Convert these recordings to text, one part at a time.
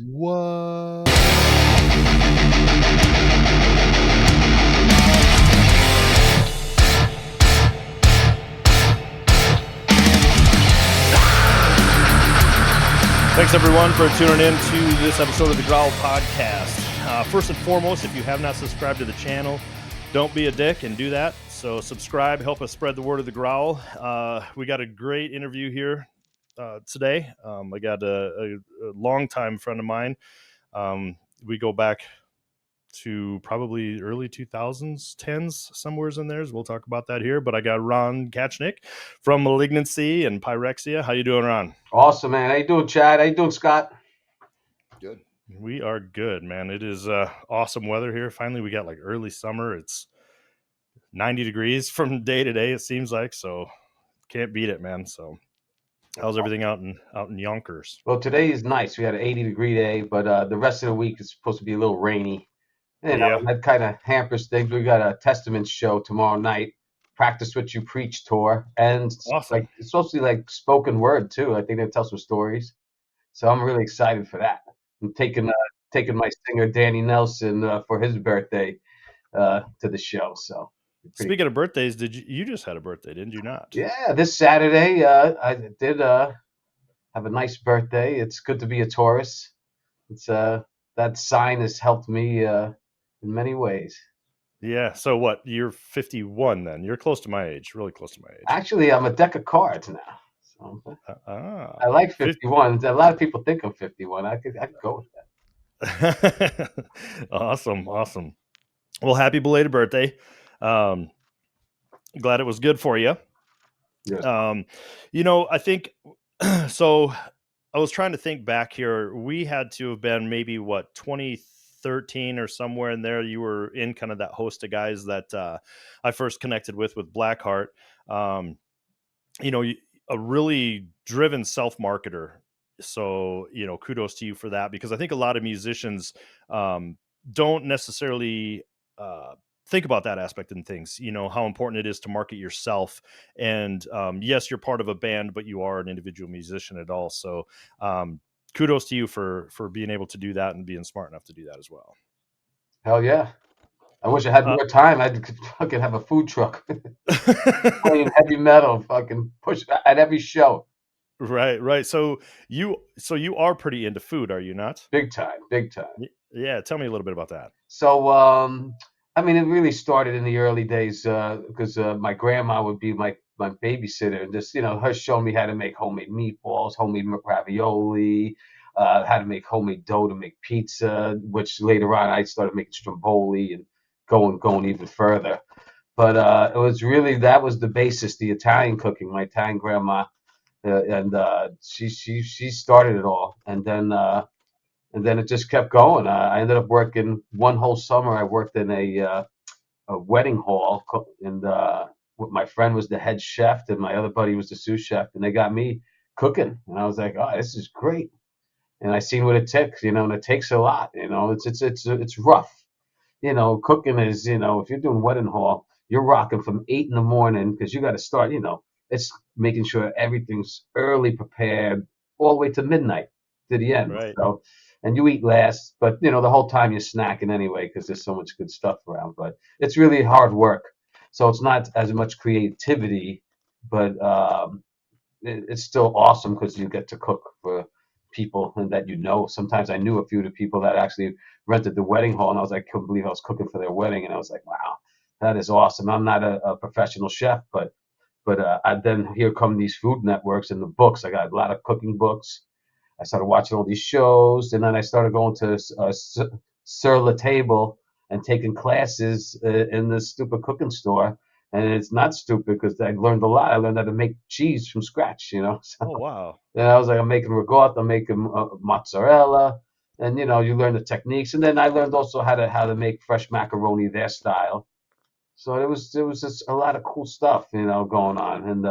What? Thanks, everyone, for tuning in to this episode of the Growl podcast. First and foremost, if you have not subscribed to the channel, don't be a dick and do that. So subscribe, help us spread the word of the Growl. We got a great interview here today. I got a longtime friend of mine. We go back to probably early 2000s, 10s, somewheres in there. We'll talk about that here. But I got Ron Kachnic from Malignancy and Pyrexia. How you doing, Ron? Awesome, man. How you doing, Chad? How you doing, Scott? Good. We are good, man. It is awesome weather here. Finally, we got like early summer. It's 90 degrees from day to day, it seems like. So can't beat it, man. So how's everything out in Yonkers? Well, today is nice. We had an 80-degree day, but the rest of the week is supposed to be a little rainy. You know, that kind of hampers things. We got a Testament show tomorrow night, Practice What You Preach tour, and Awesome. like it's supposed to be like spoken word too. I think they tell some stories, so I'm really excited for that. I'm taking my singer Danny Nelson for his birthday to the show. So speaking of birthdays, you just had a birthday, didn't you not? Yeah, this Saturday I did have a nice birthday. It's good to be a Taurus. It's that sign has helped me in many ways. Yeah. So what? You're 51 then. You're close to my age, really close to my age. Actually, I'm a deck of cards now. So I like 51. A lot of people think I'm 51. I could go with that. Awesome. Well, happy belated birthday. Glad it was good for you. Yes. I think so. I was trying to think back here. We had to have been maybe 2013 or somewhere in there. You were in kind of that host of guys that I first connected with Blackheart. A really driven self-marketer. So, kudos to you for that, because I think a lot of musicians don't necessarily think about that aspect in things, how important it is to market yourself. And yes, you're part of a band, but you are an individual musician at all. So kudos to you for being able to do that and being smart enough to do that as well. Hell yeah. I wish I had more time. I'd fucking have a food truck playing heavy metal, fucking push at every show. Right. So you are pretty into food, are you not? Big time. Yeah. Tell me a little bit about that. So, I mean, it really started in the early days because my grandma would be my babysitter, and just her showing me how to make homemade meatballs, homemade ravioli, how to make homemade dough to make pizza. Which later on I started making stromboli and going even further. But it was really that was the basis, the Italian cooking. My Italian grandma, and she started it all, and then it just kept going. I ended up working one whole summer. I worked in a wedding hall, and my friend was the head chef, and my other buddy was the sous chef, and they got me cooking, and I was like, "Oh, this is great." And I seen what it takes, and it takes a lot. It's rough. Cooking is, if you're doing wedding hall, you're rocking from 8 in the morning because you got to start. It's making sure everything's early prepared all the way to midnight to the end. Right. So, and you eat last, but the whole time you're snacking anyway because there's so much good stuff around. But it's really hard work, so it's not as much creativity, but it's still awesome because you get to cook for people and that Sometimes I knew a few of the people that actually rented the wedding hall, and I was like, couldn't believe I was cooking for their wedding, and I was like, wow, that is awesome. I'm not a professional chef, but then here come these food networks and the books. I got a lot of cooking books. I started watching all these shows, and then I started going to Sur La Table and taking classes in this stupid cooking store. And it's not stupid because I learned a lot. I learned how to make cheese from scratch, So, oh, wow. Then I was like, I'm making ricotta, I'm making mozzarella, and you learn the techniques. And then I learned also how to make fresh macaroni their style. So it was just a lot of cool stuff, going on. And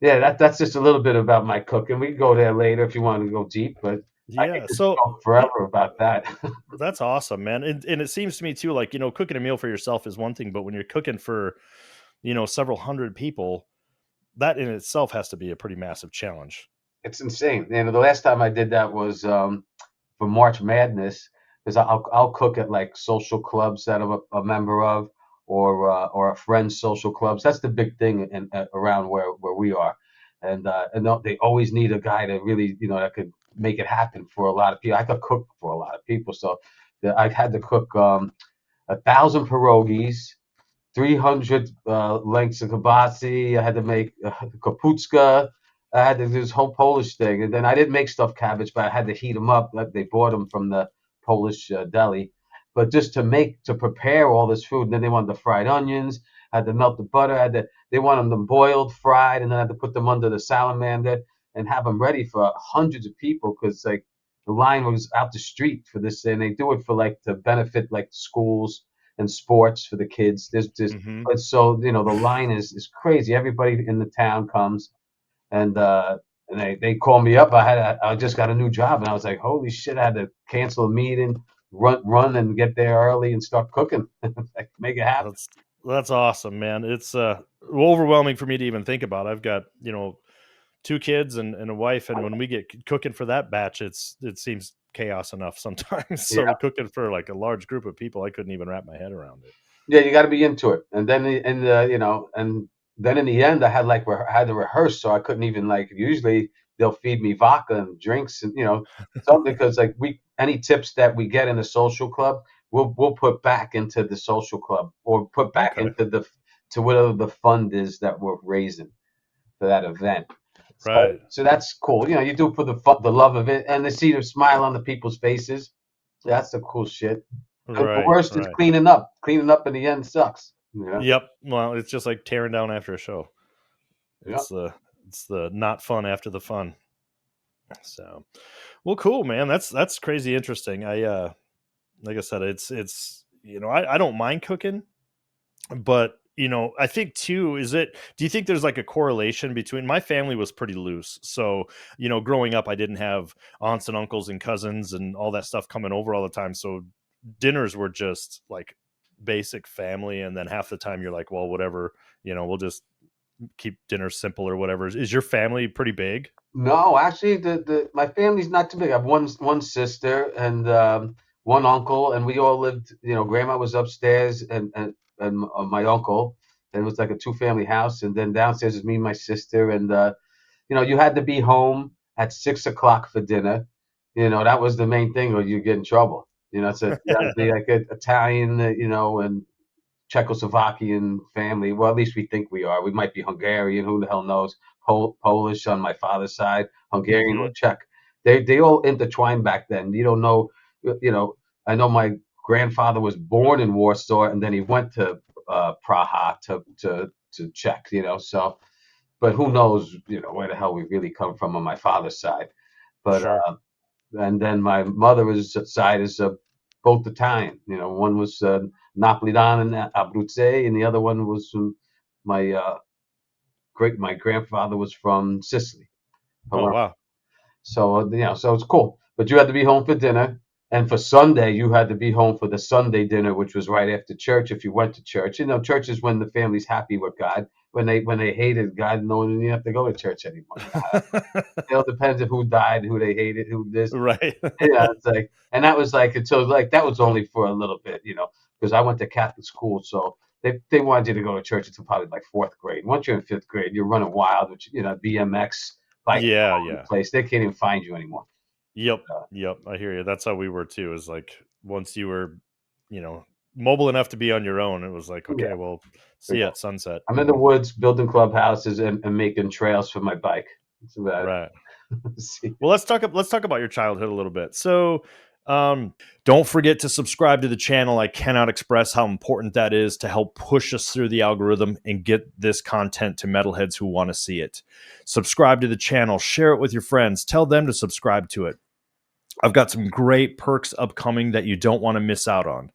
yeah, that's just a little bit about my cooking. We can go there later if you want to go deep, but I could just talk forever about that. That's awesome, man. And it seems to me too, like, cooking a meal for yourself is one thing, but when you're cooking for, several hundred people, that in itself has to be a pretty massive challenge. It's insane. The last time I did that was for March Madness, because I'll cook at like social clubs that I'm a member of, or a friend's social clubs. That's the big thing around where we are, and they always need a guy to really, that could make it happen for a lot of people. I could cook for a lot of people, so I had to cook 1,000 pierogies, 300 lengths of kibasi. I had to make kaputska. I had to do this whole Polish thing, and then I didn't make stuffed cabbage, but I had to heat them up. They bought them from the Polish deli, but just to prepare all this food. And then they wanted the fried onions. I had to melt the butter. They wanted them boiled, fried, and then I had to put them under the salamander and have them ready for hundreds of people, because like the line was out the street for this, and they do it for like to benefit like schools and sports for the kids. Mm-hmm. But so the line is crazy. Everybody in the town comes, and they call me up. I just got a new job, and I was like, holy shit! I had to cancel a meeting, run and get there early and start cooking, like, make it happen. That's awesome, man. It's overwhelming for me to even think about. I've got 2 kids and a wife, and when we get cooking for that batch, it seems chaos enough sometimes. So Yeah. cooking for like a large group of people, I couldn't even wrap my head around it. Yeah, you got to be into it, and then and then in the end, I had to rehearse, so I couldn't even like. Usually, they'll feed me vodka and drinks, and something, because like any tips that we get in the social club, we'll put back into the social club, or put back Okay. into to whatever the fund is that we're raising for that event. Right. So that's cool. You do it for the fun, the love of it, and to see the smile on the people's faces. That's the cool shit. The Right. worst is Right. cleaning up. Cleaning up in the end sucks. Yeah. Yep. Well, it's just like tearing down after a show. Yeah. It's the not fun after the fun. So, well, cool, man. That's crazy interesting. Like I said, it's I don't mind cooking, but I think too, do you think there's like a correlation between, my family was pretty loose, so growing up I didn't have aunts and uncles and cousins and all that stuff coming over all the time, so dinners were just like basic family, and then half the time you're like, well, whatever, we'll just keep dinner simple or whatever. Is your family pretty big? No, actually, the my family's not too big. I have one sister and one uncle, and we all lived. Grandma was upstairs, and my uncle. And it was like a two-family house, and then downstairs is me and my sister. And you had to be home at 6 o'clock for dinner. That was the main thing, or you get in trouble. It's you had to be like Italian, and Czechoslovakian family. Well, at least we think we are. We might be Hungarian. Who the hell knows? Polish on my father's side, Hungarian or Mm-hmm. Czech. They all intertwined back then. You don't know. I know my grandfather was born in Warsaw, and then he went to Praha to Czech. So, but who knows? Where the hell we really come from on my father's side. But Sure. and then my mother's side is both Italian. One was Napolitan and Abruzze, and the other one was my my grandfather was from Sicily. Oh, Palermo. wow. So so it's cool. But you had to be home for dinner, and for Sunday you had to be home for the Sunday dinner, which was right after church if you went to church. Church is when the family's happy with God. When they hated God, no one didn't have to go to church anymore. It depends on who died, who they hated, who this. Right. Yeah, it's like, and that was like, until like that was only for a little bit, because I went to Catholic school, so they wanted you to go to church until probably like 4th grade. Once you're in 5th grade, you're running wild, which BMX, biking Yeah, all over yeah. the place. They can't even find you anymore. Yep. Uh, Yep. I hear you. That's how we were too. Is like once you were, mobile enough to be on your own, it was like, yeah, okay, well, see you yeah. at sunset. I'm in the woods building clubhouses and making trails for my bike. That's about Right. it. See. Well, let's talk about your childhood a little bit. So, don't forget to subscribe to the channel. I cannot express how important that is to help push us through the algorithm and get this content to metalheads who want to see it. Subscribe to the channel, share it with your friends, tell them to subscribe to it. I've got some great perks upcoming that you don't want to miss out on.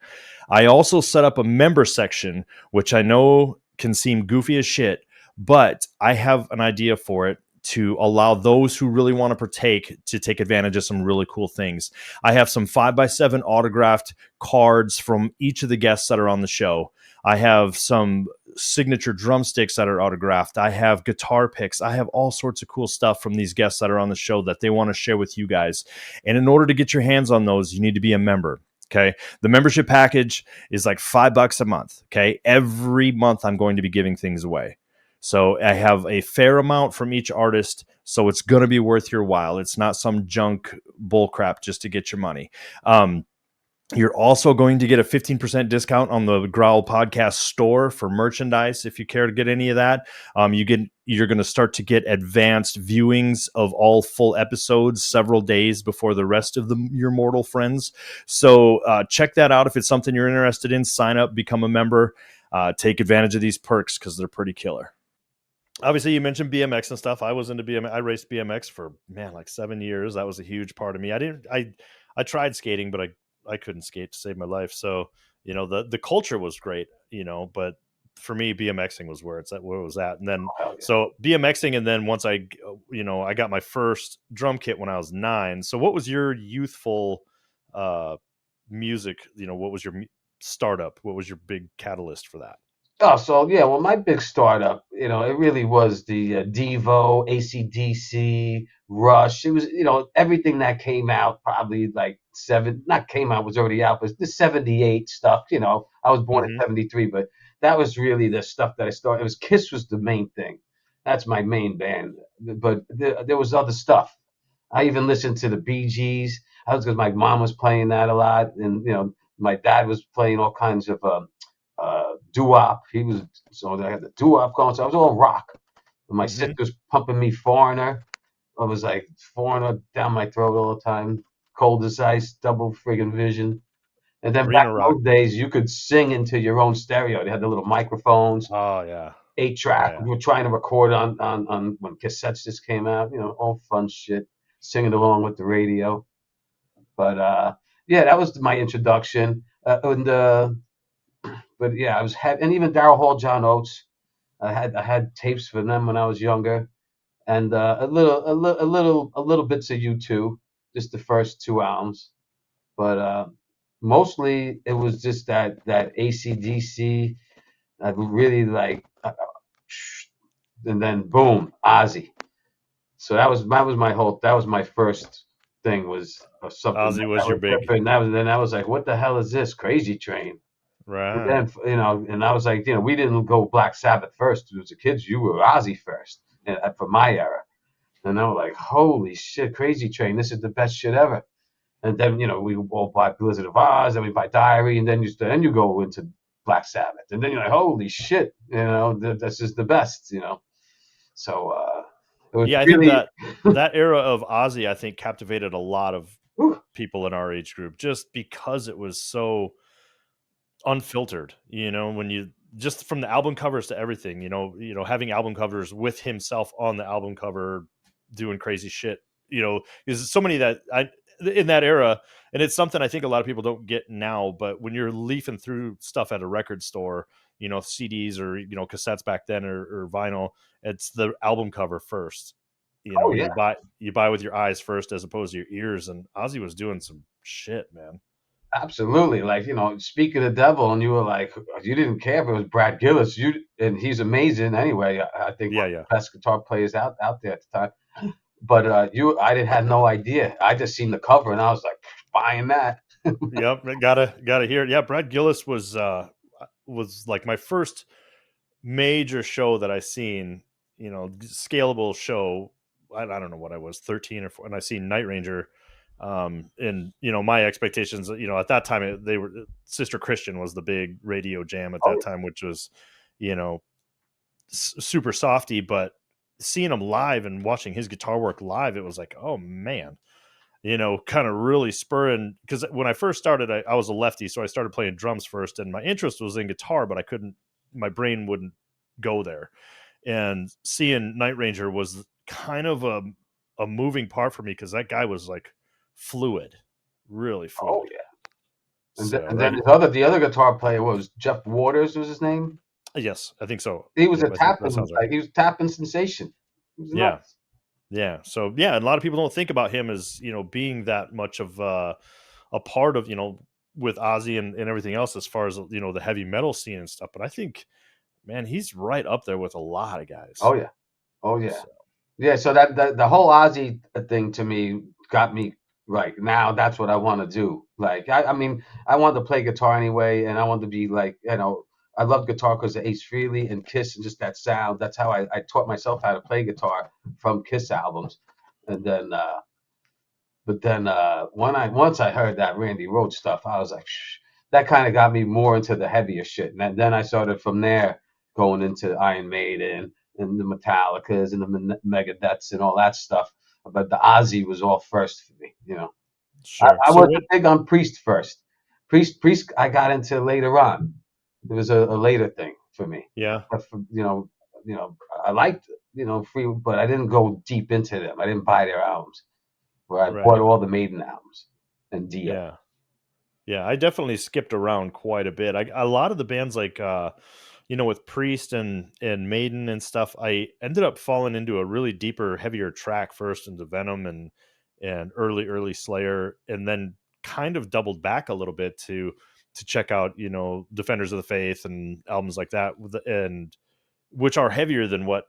I also set up a member section, which I know can seem goofy as shit, but I have an idea for it to allow those who really want to partake to take advantage of some really cool things. I have some 5x7 autographed cards from each of the guests that are on the show. I have some signature drumsticks that are autographed. I have guitar picks. I have all sorts of cool stuff from these guests that are on the show that they want to share with you guys. And in order to get your hands on those, you need to be a member. Okay. The membership package is like $5 a month. Okay. Every month I'm going to be giving things away. So I have a fair amount from each artist. So it's going to be worth your while. It's not some junk bullcrap just to get your money. You're also going to get a 15% discount on the Growl podcast store for merchandise. If you care to get any of that, you're going to start to get advanced viewings of all full episodes several days before the rest of your mortal friends. So check that out. If it's something you're interested in, sign up, become a member, take advantage of these perks because they're pretty killer. Obviously, you mentioned BMX and stuff. I was into BMX. I raced BMX for like 7 years. That was a huge part of me. I tried skating, but I couldn't skate to save my life. So, the culture was great, but for me, BMXing was where it was at. And then, so BMXing. And then once I got my first drum kit when I was 9. So what was your youthful music? What was your startup? What was your big catalyst for that? Oh, so yeah, well, my big startup, it really was the Devo, AC/DC, Rush. It was, everything that came out probably like was already out, but the 78 stuff, I was born in 73, but that was really the stuff that I started. It was Kiss was the main thing. That's my main band, but there was other stuff. I even listened to the Bee Gees. That was because my mom was playing that a lot, and my dad was playing all kinds of doo-wop. So I had the doo-wop going. So I was all rock. And my sister was pumping me Foreigner. I was like Foreigner down my throat all the time. Cold as ice, double friggin' vision. And then back in those days, you could sing into your own stereo. They had the little microphones. Oh yeah. 8-track. Yeah. We were trying to record on when cassettes just came out. All fun shit. Singing along with the radio. But yeah, that was my introduction. But yeah, and even Daryl Hall, John Oates. I had tapes for them when I was younger, and a little bits of U2, just the first 2 albums. But mostly it was just that AC/DC. I really like, and then boom, Ozzy. So that was my first thing was something. Ozzy was your big. And then I was like, what the hell is this? Crazy Train. Right. And then, and I was like, we didn't go Black Sabbath first. As kids, you were Ozzy first, for my era. And I was like, holy shit, Crazy Train, this is the best shit ever. And then, we all buy Blizzard of Oz, then we buy Diary, and then you go into Black Sabbath. And then you're like, holy shit, this is the best, So it was I really... think that era of Ozzy, I think, captivated a lot of people in our age group just because it was so unfiltered, when you just from the album covers to everything, having album covers with himself on the album cover doing crazy shit, is so many that in that era. And it's something I think a lot of people don't get now, but when you're leafing through stuff at a record store, CDs or, cassettes back then or vinyl, it's the album cover first, you buy with your eyes first, as opposed to your ears. And Ozzy was doing some shit, man. Absolutely. Like, Speak of the Devil, and you were like, you didn't care if it was Brad Gillis. And he's amazing anyway. I think one of the best guitar players out there at the time. But I had no idea. I just seen the cover and I was like, buying that. Yep, gotta hear it. Yeah, Brad Gillis was like my first major show that I seen, scalable show. I don't know what I was, 13 or 14, and I seen Night Ranger. And my expectations, at that time they were Sister Christian was the big radio jam at that time, which was, super softy. But seeing him live and watching his guitar work live, it was like, oh man, kind of really spurring. Because when I first started, I was a lefty, so I started playing drums first, and my interest was in guitar, but my brain wouldn't go there. And seeing Night Ranger was kind of a moving part for me, because that guy was like fluid, really fluid. Oh yeah. And then the other guitar player was Jeff Waters, was his name. Yes, I think so. He was a tapping. Right. He was tapping sensation. Yeah, Yeah. So yeah, and a lot of people don't think about him as, being that much of a part of, with Ozzy and everything else as far as, the heavy metal scene and stuff. But I think, man, he's right up there with a lot of guys. Oh yeah, oh yeah, So yeah. So that the whole Ozzy thing to me got me right now. That's what I want to do. Like I mean, I wanted to play guitar anyway, and I wanted to be like, I love guitar because of Ace Frehley and Kiss and just that sound. That's how I taught myself how to play guitar from Kiss albums, and then. But then once I heard that Randy Rhoads stuff, I was like, shh. That kind of got me more into the heavier shit. And then I started from there going into Iron Maiden and the Metallicas and the Megadeths and all that stuff. But the Ozzy was all first for me, sure. I So wasn't when big on Priest first. Priest, I got into later on. It was a later thing for me. yeah, But I liked Free, but I didn't go deep into them. I didn't buy their albums. Where I bought right. all the Maiden albums and Dio. Yeah. Yeah, I definitely skipped around quite a bit. A lot of the bands like with Priest and Maiden and stuff, I ended up falling into a really deeper, heavier track first into Venom and early Slayer, and then kind of doubled back a little bit to check out, Defenders of the Faith and albums like that and which are heavier than what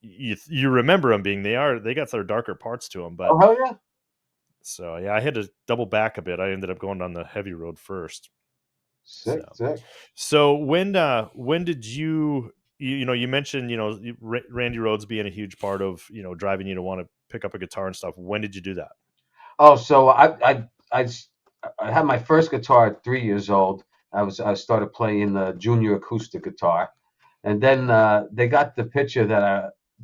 you remember them being. They got their darker parts to them, but Oh hell yeah! so yeah, I had to double back a bit. I ended up going down the heavy road first. Sick, So, sick. so when did you mentioned Randy Rhoads being a huge part of driving you to want to pick up a guitar and stuff. When did you do that? Oh, so I had my first guitar at 3 years old. I started playing the junior acoustic guitar, and then they got the picture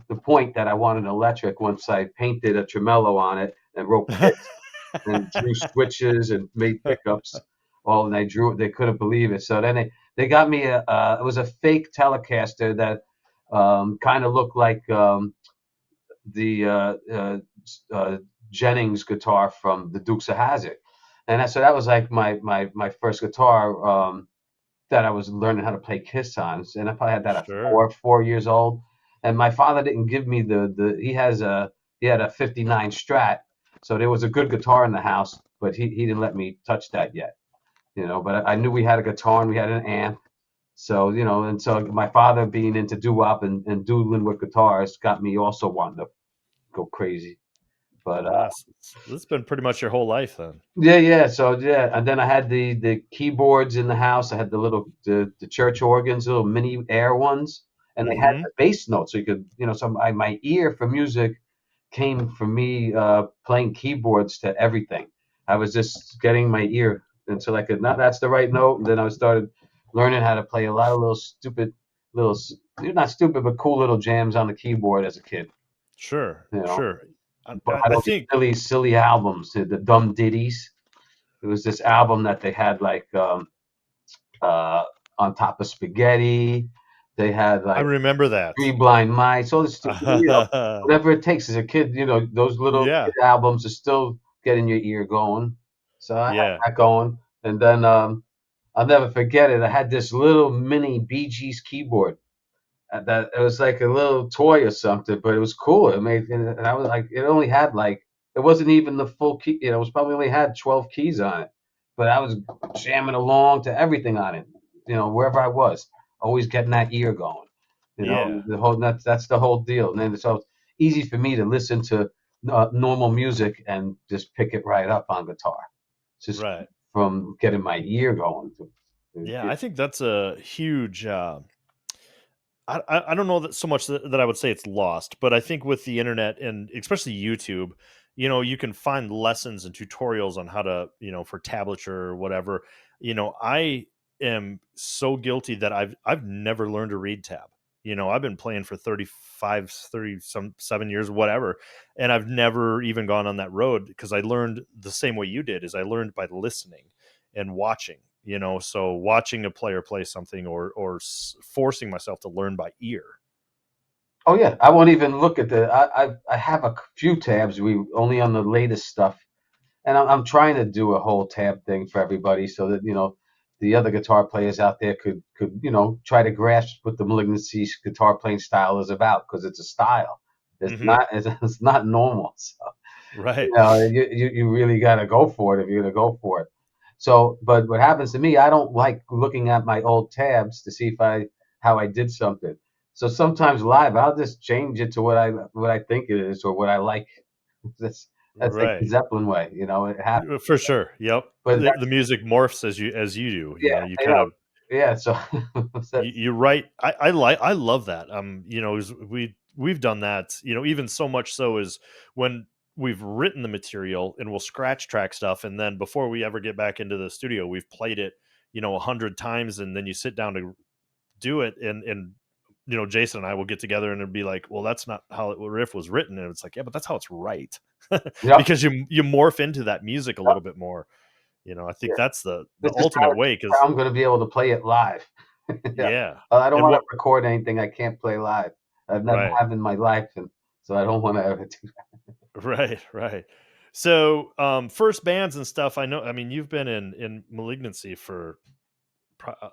the point that I wanted electric once I painted a tremolo on it and wrote picks and drew switches and made pickups. All and they couldn't believe it. So then they got me it was a fake Telecaster that kind of looked like the Jennings guitar from the Dukes of Hazzard, and so that was like my first guitar that I was learning how to play Kiss on, and I probably had that at Sure. 4 years old. And my father didn't give me the he had a '59 Strat, so there was a good guitar in the house, but he didn't let me touch that yet, But I knew we had a guitar and we had an amp, so and so my father being into doo-wop and doodling with guitars got me also wanting to go crazy. But Yes, it's been pretty much your whole life then. yeah, yeah. So yeah, and then I had the keyboards in the house. I had the church organs, little mini air ones, and they had Mm-hmm. the bass notes, so you could so my ear for music came from me playing keyboards to everything. I was just getting my ear until I could not. That's the right note, and then I started learning how to play a lot of little stupid little not stupid but cool little jams on the keyboard as a kid. Sure, You know, sure. I, but I I I know these think silly albums, the dumb ditties. It was this album that they had like uh, on top of spaghetti. They had I like remember that. Three Blind Mice. All this, whatever it takes as a kid. Those little Yeah, kid albums are still getting your ear going. So I had yeah, that going, and then I'll never forget it. I had this little mini Bee Gees keyboard. That it was like a little toy or something, but it was cool. And I was like, it only had like, it wasn't even the full key. It was probably only had 12 keys on it, but I was jamming along to everything on it. Wherever I was, always getting that ear going. yeah. The whole that's the whole deal. And then so it's easy for me to listen to normal music and just pick it right up on guitar, just Right. from getting my ear going. To Yeah, get, I think that's a huge. I don't know that so much that I would say it's lost, but I think with the internet and especially YouTube, you can find lessons and tutorials on how to, for tablature or whatever. I am so guilty that I've never learned to read tab. I've been playing for 35, 30 some 7 years, whatever, and I've never even gone on that road because I learned the same way you did, is I learned by listening and watching. So watching a player play something or forcing myself to learn by ear. Oh yeah, I won't even look at I have a few tabs. We only on the latest stuff, and I'm trying to do a whole tab thing for everybody so that the other guitar players out there could try to grasp what the Malignancy guitar playing style is about, because it's a style. Hmm. It's not normal. So, Right. you really got to go for it if you're gonna go for it. So, but what happens to me, I don't like looking at my old tabs to see if how I did something. So sometimes live, I'll just change it to what I think it is or what I like. That's that's like the Right. Zeppelin way, it happens. For sure. Yep. But The music morphs as you do. yeah, You kind of yeah. So that's you're right. I love that. We've done that. Even so much so is when we've written the material and we'll scratch track stuff, and then before we ever get back into the studio, we've played it 100 times, and then you sit down to do it, and Jason and I will get together and it'd be like, well, that's not how the riff was written, and it's like, yeah, but that's how it's right. yep, Because you morph into that music a yep, little bit more. I think yeah. that's the This is ultimate way. Because how I'm gonna be able to play it live. Yeah. yeah, I don't and wanna what record anything I can't play live. I've never right. have in my life, and so I don't wanna ever do that. Right, right. So, first bands and stuff. I know. I mean, you've been in Malignancy for. pro- uh,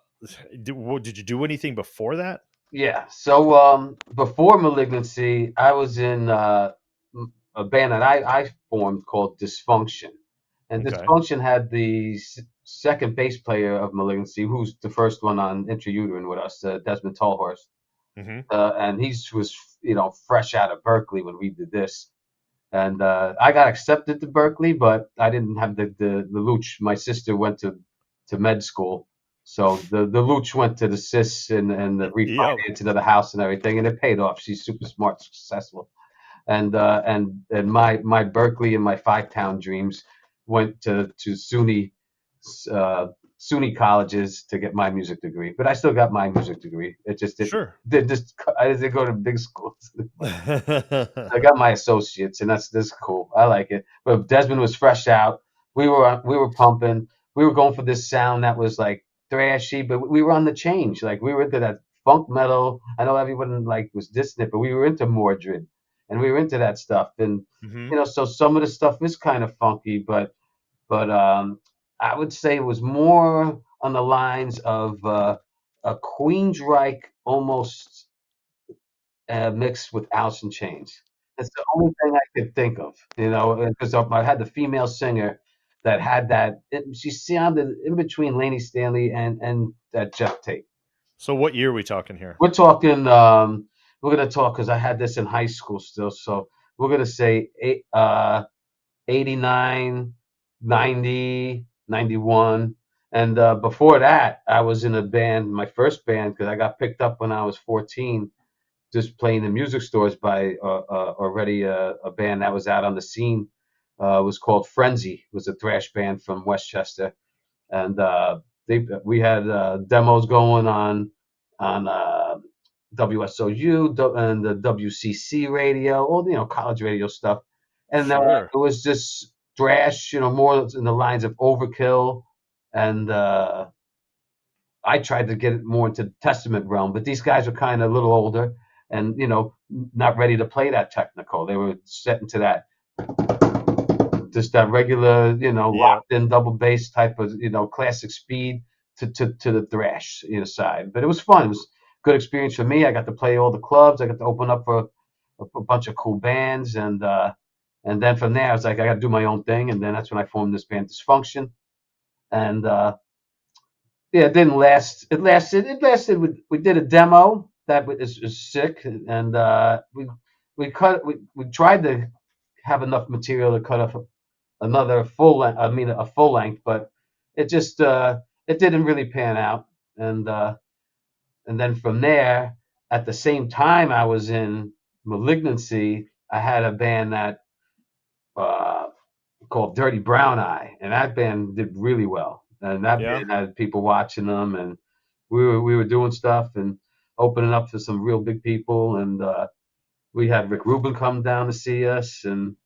did you do anything before that? Yeah. So, before Malignancy, I was in, a band that I formed called Disfunction. And Okay. Disfunction had the second bass player of Malignancy, who's the first one on Intrauterine with us, Desmond Tallhorst. Hmm. And he was, fresh out of Berkeley when we did this. And I got accepted to Berkeley, but I didn't have the Luch. My sister went to med school, so the Luch went to the sis and the Yep. refinance into the house and everything, and it paid off. She's super smart, successful, and my Berkeley and my Five Town dreams went to uh, SUNY colleges to get my music degree. But I still got my music degree. It just Sure. I didn't go to big schools. I got my associates, and that's cool. I like it. But Desmond was fresh out. We were pumping. We were going for this sound that was like thrashy, but we were on the change. Like we were into that funk metal. I know everyone like was dissing it, but we were into Mordred, and we were into that stuff. And Hmm. so some of the stuff is kind of funky, but I would say it was more on the lines of a Queensryche almost mixed with Alice in Chains. That's the only thing I could think of, because I had the female singer that had that. She sounded in between Lainey Stanley and that Jeff Tate. So, what year are we talking here? We're talking. We're gonna talk because I had this in high school still. So we're gonna say 89, 90, 91. And before that, I was in a band, my first band, because I got picked up when I was 14 just playing in music stores by already a band that was out on the scene. It was called Frenzy. It was a thrash band from Westchester, and we had demos going on WSOU and the WCC radio, all college radio stuff, and Sure. it was just thrash, more in the lines of Overkill, and I tried to get it more into the Testament realm, but these guys were kind of a little older and not ready to play that technical. They were set into that just that regular, Yeah. locked in double bass type of classic speed to the thrash side. But it was fun. It was a good experience for me. I got to play all the clubs. I got to open up for a bunch of cool bands, and then from there I was like, I got to do my own thing. And then that's when I formed this band Dysfunction, and yeah, it didn't last. It lasted. It lasted. We did a demo that is sick, and we tried to have enough material to cut off another full length. I mean, a full length, but it just it didn't really pan out. And then from there, at the same time I was in Malignancy, I had a band that uh, called Dirty Brown Eye, and that band did really well. And that Yeah. band had people watching them, and we were doing stuff and opening up to some real big people. And we had Rick Rubin come down to see us, and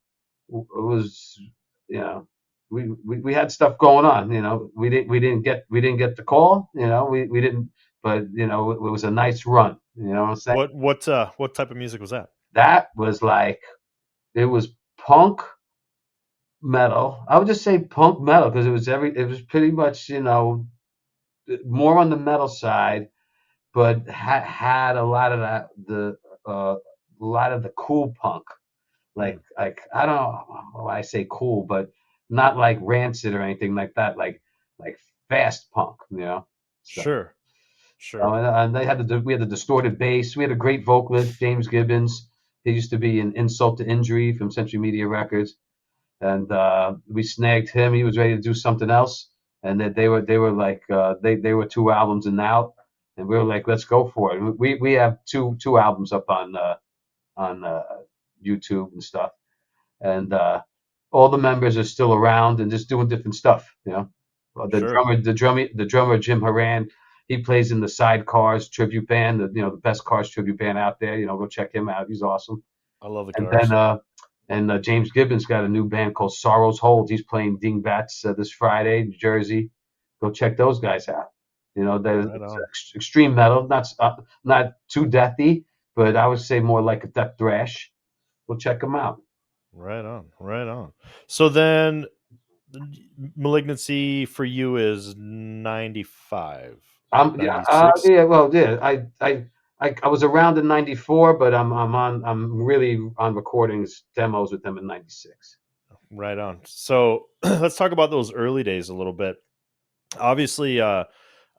it was, you know, we had stuff going on. We didn't get the call. We didn't, but it was a nice run. You know what I'm saying? What type of music was that? That was like it was punk metal. I would just say punk metal because it was pretty much more on the metal side, but had a lot of that the lot of the cool punk, Mm. like I don't know why I say cool, but not like Rancid or anything like that, like fast punk, you know. So, Sure. Sure. and we had the distorted bass. We had a great vocalist, James Gibbons. He used to be in Insult to Injury from Century Media Records, and we snagged him. He was ready to do something else, and that they were like they were 2 albums and out, and we were like, let's go for it. We have two albums up on YouTube and stuff, and all the members are still around and just doing different stuff. You know, Sure. the drummer Jim Horan, he plays in the Sidecars tribute band, the best Cars tribute band out there. Go check him out. He's awesome. I love the And then Cars. James Gibbons got a new band called Sorrow's Hold. He's playing Dingbats this Friday, New Jersey. Go check those guys out. Right It's on. extreme metal, not too deathy, but I would say more like a death thrash. Go check them out. Right on. Right on. So then Malignancy for you is 95, Yeah, 96. yeah, well, yeah, I was around in '94, but I'm really on recordings demos with them in '96. Right on. So let's talk about those early days a little bit. Obviously, um,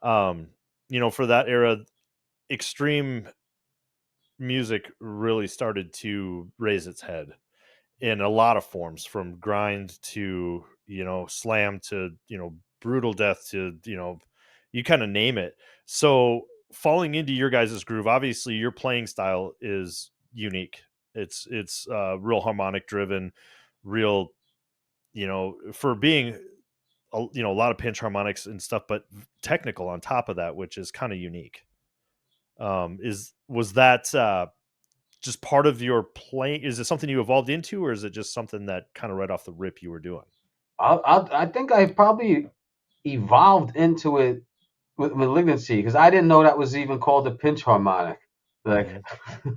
for that era, extreme music really started to raise its head in a lot of forms, from grind to slam to brutal death to you kind of name it. So falling into your guys' groove, obviously your playing style is unique. It's real harmonic driven, real, for being a lot of pinch harmonics and stuff, but technical on top of that, which is kind of unique. Is was that just part of your playing? Is it something you evolved into, or is it just something that kind of right off the rip you were doing? I think I probably evolved into it with Malignancy because I didn't know that was even called a pinch harmonic. Like,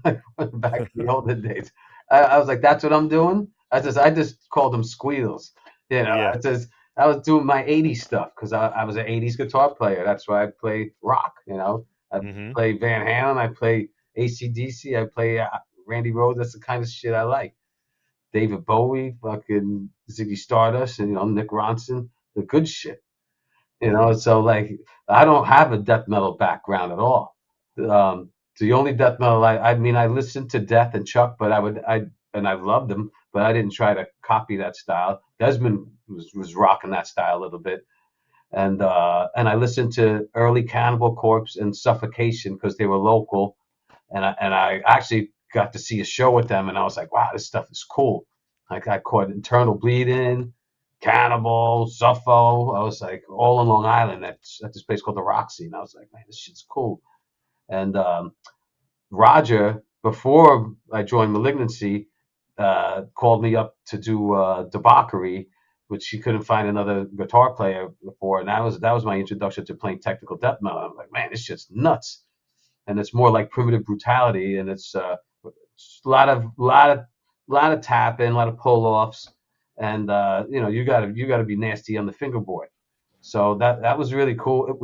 Hmm. back in the olden days, I was like, "That's what I'm doing." I just called them squeals. Yeah. I was doing my '80s stuff because I was an '80s guitar player. That's why I play rock. I Hmm. play Van Halen, I play AC/DC, I play Randy Rhoads. That's the kind of shit I like. David Bowie, fucking Ziggy Stardust, and Nick Ronson, the good shit. Hmm. So like I don't have a death metal background at all. Um, the only death metal I mean I listened to Death and Chuck, but I loved them, but I didn't try to copy that style. Desmond was rocking that style a little bit, and I listened to early Cannibal Corpse and Suffocation because they were local, and I actually got to see a show with them, and I was like, wow, this stuff is cool. Like I caught Internal Bleeding, Cannibal, Suffo. I was like all on Long Island at this place called the Roxy, and I was like, man, this shit's cool. And Roger, before I joined Malignancy, called me up to do Debauchery, which he couldn't find another guitar player before, and that was my introduction to playing technical death metal. I'm like, man, this shit's nuts, and it's more like primitive brutality, and it's a lot of tapping, a lot of pull offs, and you gotta be nasty on the fingerboard. So that was really cool.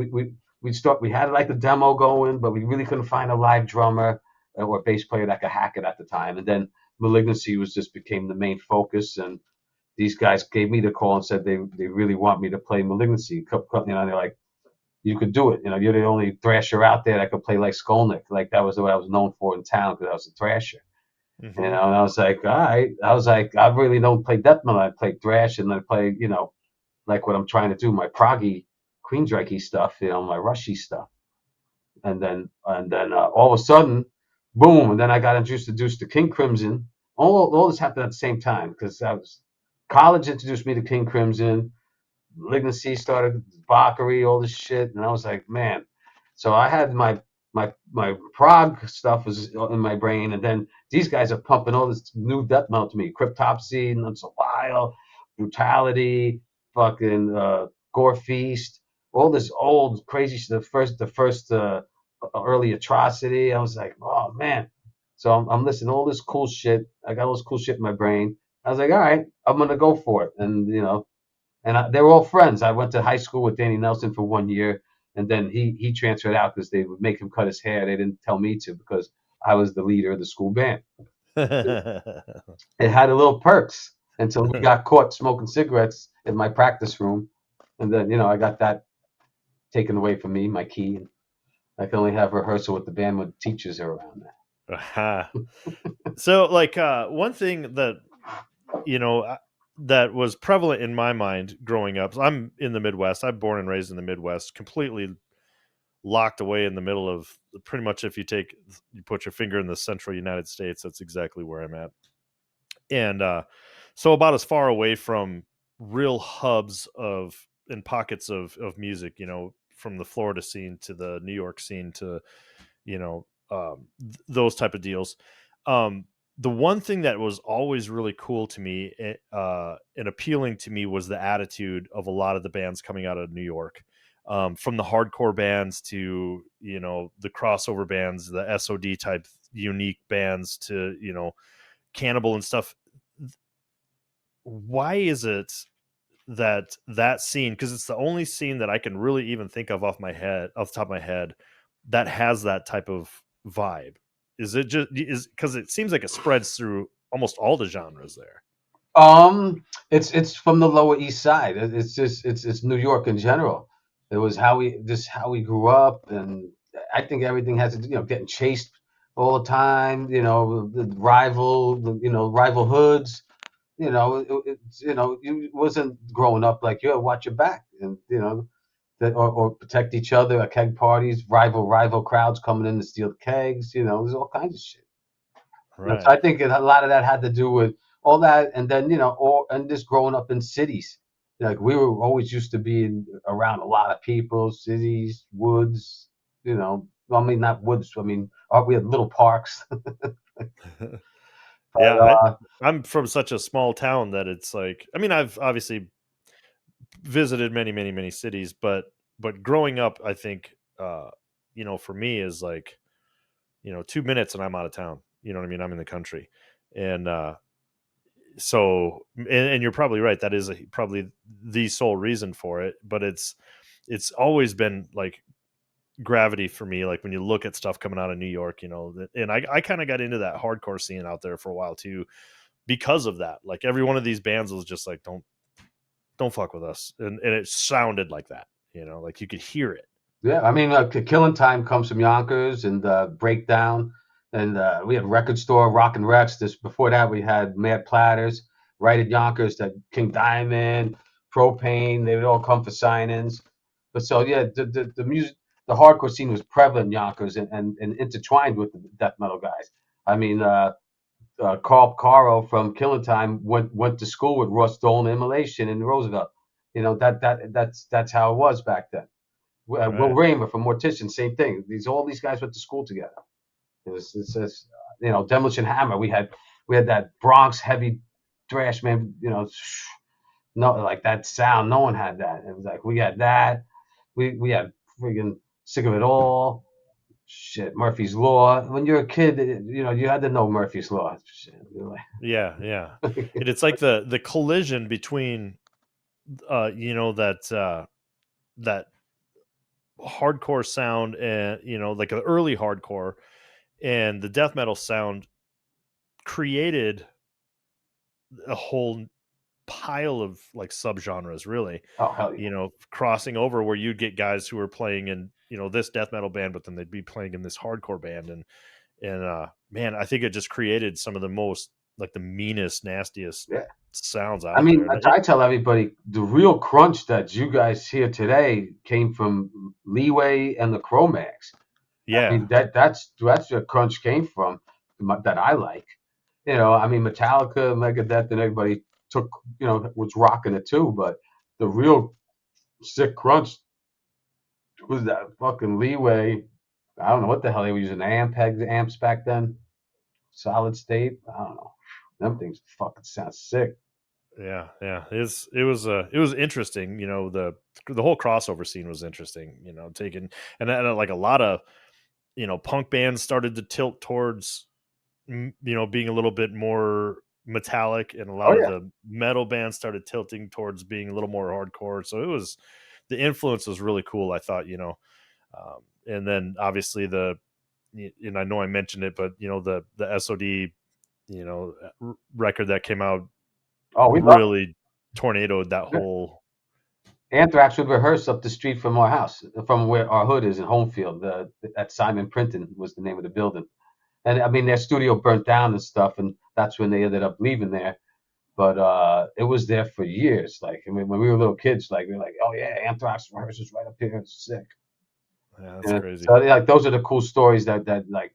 We had like the demo going, but we really couldn't find a live drummer or bass player that could hack it at the time. And then Malignancy was just became the main focus, and these guys gave me the call and said they really want me to play Malignancy. They're like, you could do it. You're the only thrasher out there that could play like Skolnick. Like that was what I was known for in town because I was a thrasher. Hmm. And I was like, all right. I was like, I really don't play death metal. I play thrash and I play, like what I'm trying to do, my proggy, Queensryche stuff, my Rushy stuff. And then all of a sudden, boom! And then I got introduced to King Crimson. All this happened at the same time because I was college introduced me to King Crimson. Malignancy started, Valkyrie, all this shit, and I was like, man. So I had my prog stuff was in my brain, and then these guys are pumping all this new death metal to me: Cryptopsy, Nuts a While, Brutality, fucking Gore Feast, all this old crazy shit. The first early Atrocity. I was like, oh man. So I'm listening to all this cool shit. I got all this cool shit in my brain. I was like, all right, I'm gonna go for it, and they were all friends. I went to high school with Danny Nelson for 1 year, and then he transferred out because they would make him cut his hair. They didn't tell me to because I was the leader of the school band. It had a little perks until we got caught smoking cigarettes in my practice room, and then I got that taken away from me, my key, and I can only have rehearsal with the band when teachers are around Uh-huh. So, like, one thing that that was prevalent in my mind growing up. So I'm in the Midwest. I'm born and raised in the Midwest, completely locked away in the middle of pretty much. If you put your finger in the central United States, that's exactly where I'm at. And so about as far away from real hubs of and pockets of music, from the Florida scene to the New York scene to those type of deals. Um, the one thing that was always really cool to me and appealing to me was the attitude of a lot of the bands coming out of New York, from the hardcore bands to the crossover bands, the SOD type unique bands to Cannibal and stuff. Why is it that scene, because it's the only scene that I can really even think of off the top of my head, that has that type of vibe? Is it just because it seems like it spreads through almost all the genres there? It's from the Lower East Side. It's just it's New York in general. It was how we grew up, and I think everything has to getting chased all the time. The rival hoods. You wasn't growing up like watch your back, and that or protect each other at keg parties. Rival crowds coming in to steal the kegs. There's all kinds of shit. So Right. I think a lot of that had to do with all that, and then and just growing up in cities. Like we were always used to being around a lot of people, cities, woods. I mean not woods. I mean we had little parks. Yeah, But, I'm from such a small town that it's like, I mean, I've obviously visited many, many, many cities, but growing up, I think for me is like 2 minutes and I'm out of town. You know what I mean? I'm in the country. And so and you're probably right, that is probably the sole reason for it, but it's always been like gravity for me, like when you look at stuff coming out of New York, and I kind of got into that hardcore scene out there for a while too, because of that. Like every one of these bands was just like, don't fuck with us, and it sounded like that, like you could hear it. yeah, I mean, Killing Time comes from Yonkers and Breakdown, and we had Record Store, Rock and Rex. This before that, we had Mad Platters, right at Yonkers, that King Diamond, Propane. They would all come for sign-ins. But so yeah, the music, the hardcore scene was prevalent in Yonkers and intertwined with the death metal guys. I mean, Carl Caro from Killing Time went to school with Ross Dolan Immolation in Roosevelt. That's how it was back then. Will Right. Raymer from Mortician, same thing. All these guys went to school together. It says, Demolition Hammer. We had that Bronx heavy thrash, man. No, like that sound. No one had that. It was like we had that. We had friggin' Sick of It All. Shit, Murphy's Law. When you're a kid, you had to know Murphy's Law. Shit, Yeah, yeah. And it's like the collision between that hardcore sound, and like the early hardcore and the death metal sound created a whole pile of like subgenres, really, Oh hell yeah. crossing over, where you'd get guys who were playing in this death metal band, but then they'd be playing in this hardcore band. And man, I think it just created some of the most, like, the meanest, nastiest Yeah. sounds I out mean, there. And I tell everybody the real crunch that you guys hear today came from Leeway and the Cro-Mags. I yeah, mean, that's where crunch came from that I like. I mean, Metallica, Megadeth, and everybody took, was rocking it too. But the real sick crunch was that fucking Leeway. I don't know what the hell they were using, amps back then, solid state. I don't know. Them things fucking sound sick. yeah. It was interesting. The whole crossover scene was interesting. Taking, and then, like, a lot of punk bands started to tilt towards being a little bit more metallic, and a Oh lot of yeah. the metal bands started tilting towards being a little more hardcore. So the influence was really cool, I thought. And then obviously and I know I mentioned it, but the SOD, record that came out Oh, we love really tornadoed that it. whole. Anthrax would rehearse up the street from our house, from where our hood is in Homefield. At Simon Printing was the name of the building. And I mean, their studio burnt down and stuff, and that's when they ended up leaving there. But it was there for years. Like, I mean, when we were little kids, like we were like, oh yeah, Anthrax rehearses right up here. It's sick. Yeah, that's And crazy. so like those are the cool stories that like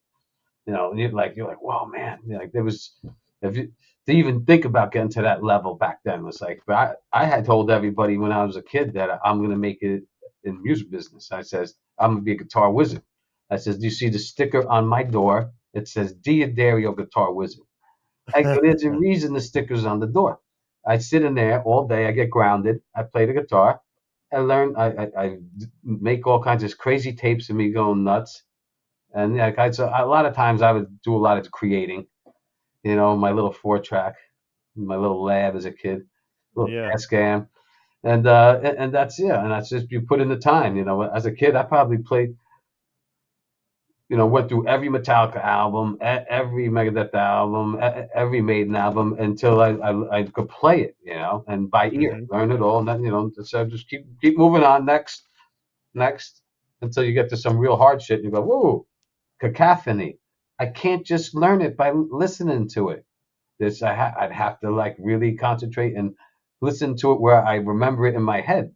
you're like, whoa, man. Like there was, if you to even think about getting to that level back then was like, but I had told everybody when I was a kid that I'm gonna make it in music business. I says I'm gonna be a guitar wizard. I says, do you see the sticker on my door? It says Diodario Guitar Wizard. I go, there's a reason the sticker's on the door. I sit in there all day. I get grounded. I play the guitar. I learn. I make all kinds of crazy tapes of me going nuts. And like so a lot of times I would do a lot of creating. My little 4 track, my little lab as a kid, little Yeah. Tascam, and that's and that's just you put in the time. As a kid, I probably played. Went through every Metallica album, every Megadeth album, every Maiden album until I could play it, and by ear, Hmm. learn it all, and then so just keep moving on, next, until you get to some real hard shit. And you go, whoa, Cacophony. I can't just learn it by listening to it. I'd have to like really concentrate and listen to it where I remember it in my head,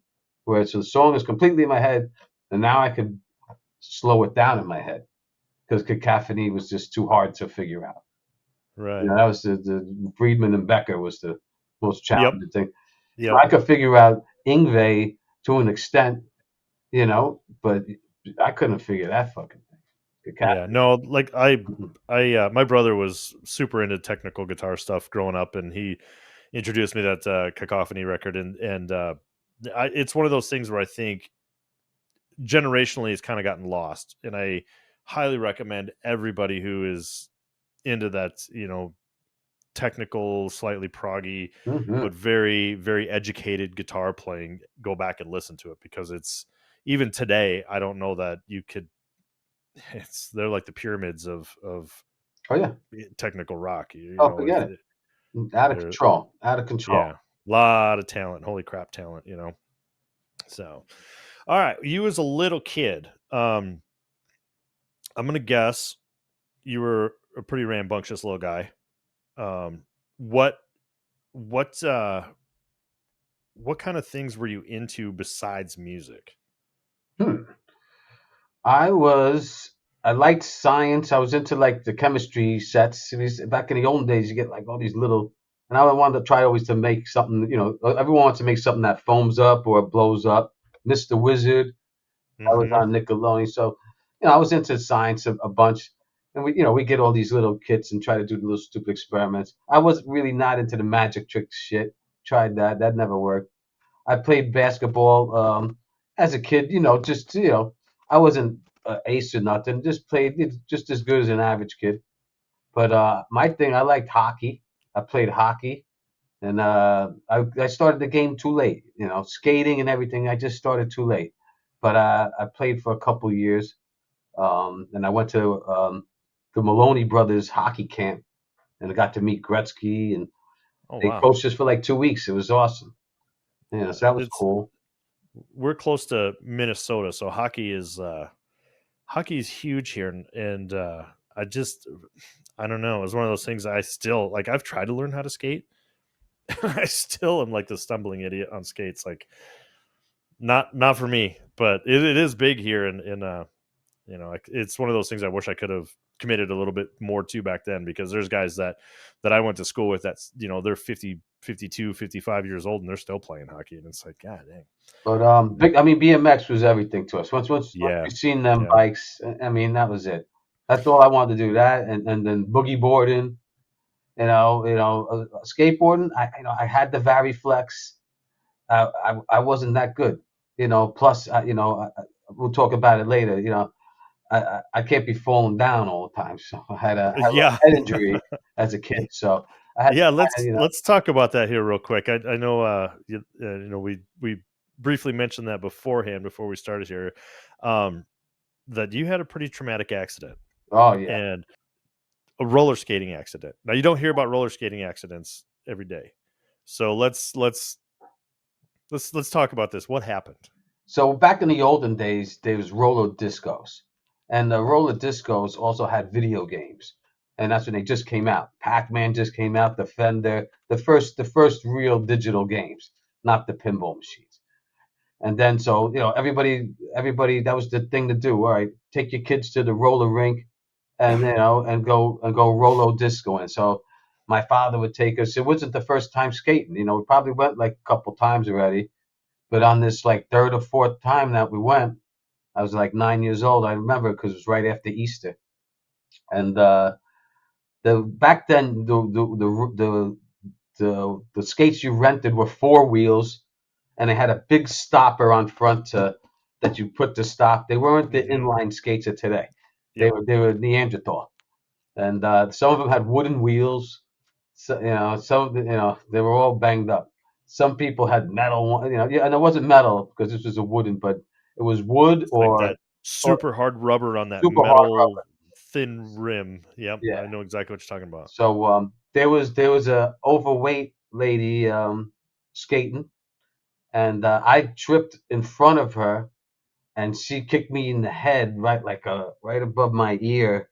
where so the song is completely in my head, and now I could slow it down in my head because Cacophony was just too hard to figure out. Right. That was the Friedman and Becker was the most Yep. challenging thing. So Yep. I could figure out Ingve to an extent, but I couldn't figure that fucking thing. Yeah. Cacophony. No, like my brother was super into technical guitar stuff growing up, and he introduced me to that Cacophony record, and it's one of those things where I think generationally it's kind of gotten lost, and I highly recommend everybody who is into that, technical, slightly proggy, Mm-hmm. but very, very educated guitar playing, go back and listen to it, because it's even today, I don't know that you could. They're like the pyramids of Oh yeah. technical rock. You Oh, know, forget it. Out of they're control. Out of control. yeah, lot of talent. Holy crap, talent. So, all right, you as a little kid, I'm gonna guess you were a pretty rambunctious little guy. Um, what what what kind of things were you into besides music? Hmm. I liked science. I was into like the chemistry sets. Back in the old days, you get like all these little, and I wanted to try always to make something. Everyone wants to make something that foams up or blows up. Mr. Wizard, I was Mm-hmm. on Nickelodeon, so I was into science a bunch. And we get all these little kits and try to do the little stupid experiments. I was really not into the magic trick shit. Tried that. That never worked. I played basketball as a kid. Just I wasn't ace or nothing. Just played just as good as an average kid. But my thing, I liked hockey. I played hockey, and I started the game too late. Skating and everything. I just started too late. But I played for a couple years, and I went to the Maloney Brothers hockey camp, and I got to meet Gretzky, and Oh they wow, coached us for like 2 weeks. It was awesome. yeah. So that was It's cool. We're close to Minnesota, so hockey's huge here, and I don't know. It's one of those things I still like. I've tried to learn how to skate. I still am like the stumbling idiot on skates. Like not for me, but it is big here, and it's one of those things I wish I could have committed a little bit more to back then, because there's guys that I went to school with that's they're 50, 52, 55 years old, and they're still playing hockey, and it's like, god dang. But I mean, BMX was everything to us. Once Yeah, we seen them yeah. bikes, I mean, that was it. That's all I wanted to do. That and then boogie boarding, skateboarding. I had the Variflex. I wasn't that good. Plus, we'll talk about it later. I can't be falling down all the time. So I had a Yeah. head injury as a kid. So I had to Yeah, kind let's of, let's talk about that here real quick. I know we briefly mentioned that beforehand before we started here, that you had a pretty traumatic accident. Oh yeah. and a roller skating accident. Now you don't hear about roller skating accidents every day, so let's talk about this. What happened? So back in the olden days, there was roller discos, and the roller discos also had video games, and that's when they just came out. Pac-Man just came out, Defender, the first real digital games, not the pinball machines. And then so everybody that was the thing to do. All right, take your kids to the roller rink, and and go roller disco. And so my father would take us. It wasn't the first time skating. We probably went like a couple times already, but on this like third or fourth time that we went, I was like 9 years old. I remember because it was right after Easter, and the back then the skates you rented were four wheels, and they had a big stopper on front that you put to stop. They weren't the Mm-hmm. inline skates of today. They Yep. were they were Neanderthal, and some of them had wooden wheels. So they were all banged up. Some people had metal one, yeah, and it wasn't metal because this was a wooden, but it was wood It's like or that super hard rubber on that super hard metal rubber. thin rim. Yep, Yeah. I know exactly what you're talking about. So there was a overweight lady skating, and I tripped in front of her, and she kicked me in the head right above my ear,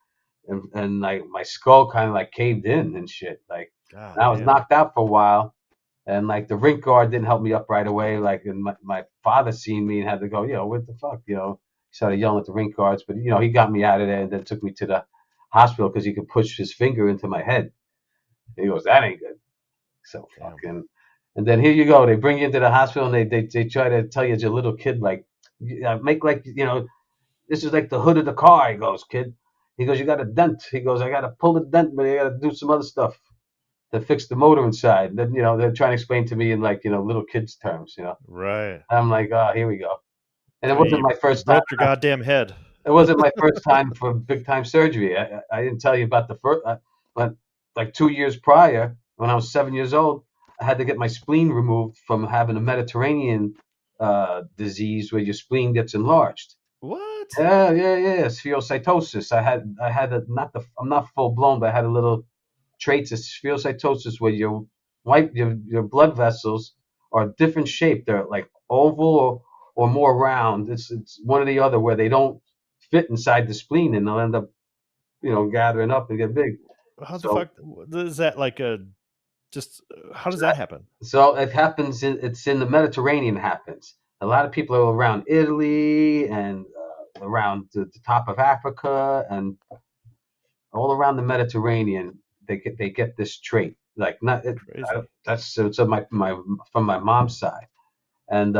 and like my skull kind of like caved in and shit. Like, God and I was damn. knocked out for a while, and like the rink guard didn't help me up right away. Like, and my father seen me and had to go, what the fuck, He started yelling at the rink guards, but he got me out of there and then took me to the hospital because he could push his finger into my head. He goes, that ain't good. So Damn. fucking. And then here you go. They bring you into the hospital and they try to tell you as a little kid, like, make like, this is like the hood of the car. He goes, kid. He goes, you got a dent. He goes, I got to pull the dent, but I got to do some other stuff to fix the motor inside. And then, they're trying to explain to me in like, little kids terms. Right. I'm like, oh, here we go. And it I mean, wasn't you my first time. broke your goddamn head. It wasn't my first time for big time surgery. I didn't tell you about the first, but like 2 years prior, when I was 7 years old, I had to get my spleen removed from having a Mediterranean disease where your spleen gets enlarged. What? Yeah, yeah, yeah. Spherocytosis. I had I'm not full blown, but I had a little traits of spherocytosis where your blood vessels are a different shape. They're like oval or more round. It's one or the other where they don't fit inside the spleen and they'll end up gathering up and get big. How the So fuck is that like a just how does that happen? so it happens. It's in the Mediterranean. It happens. A lot of people are around Italy and around the top of Africa and all around the Mediterranean. They get this trait. Like not it, Crazy. that's so my from my mom's side, and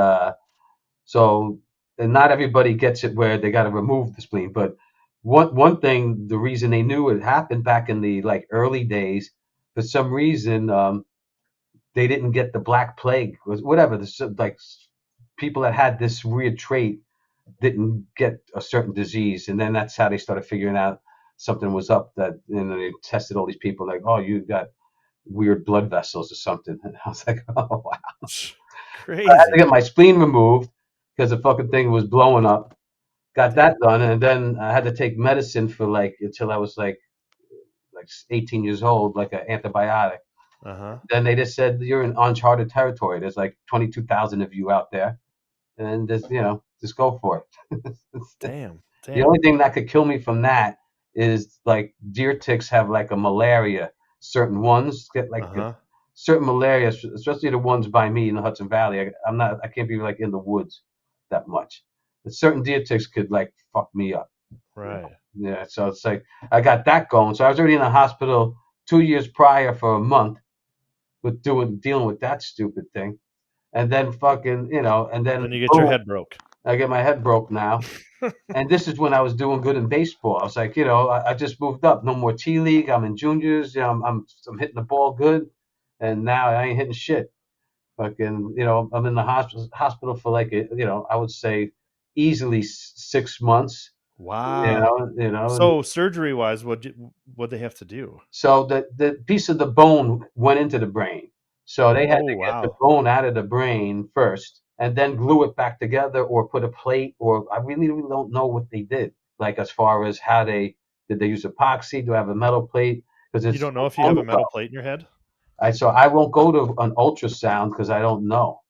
so and not everybody gets it where they got to remove the spleen. But one thing, the reason they knew it happened back in the like early days, for some reason, they didn't get the Black Plague, was whatever. Like people that had this weird trait didn't get a certain disease, and then that's how they started figuring out something was up. That and they tested all these people, like, oh, you got weird blood vessels or something. And I was like, oh wow. I had to Crazy. get my spleen removed because the fucking thing was blowing up. Got that Damn. done, and then I had to take medicine for like until I was like 18 years old, like an antibiotic. Uh-huh. Then they just said you're in uncharted territory. There's like 22,000 of you out there, and just go for it. Damn. The only Damn. thing that could kill me from that is like deer ticks have like a malaria. Certain ones get like Uh-huh. certain malaria, especially the ones by me in the Hudson Valley. I can't be like in the woods that much. But certain deer ticks could like fuck me up. Right. Yeah, so it's like I got that going. So I was already in the hospital 2 years prior for a month with dealing with that stupid thing, and then fucking and then Then you get your boom, head broke. I get my head broke now. And this is when I was doing good in baseball. I was like, I just moved up. No more T League. I'm in juniors. I'm hitting the ball good, and now I ain't hitting shit. Fucking, I'm in the hospital for like I would say easily 6 months. Wow. And So surgery wise, what they have to do? so the piece of the bone went into the brain. So they had Oh to get the wow. bone out of the brain first and then glue it back together or put a plate or I really don't know what they did. Like as far as how they Did they use epoxy? Do I have a metal plate? Because You it's don't know so if you long have a metal ago. plate in your head? So I won't go to an ultrasound because I don't know.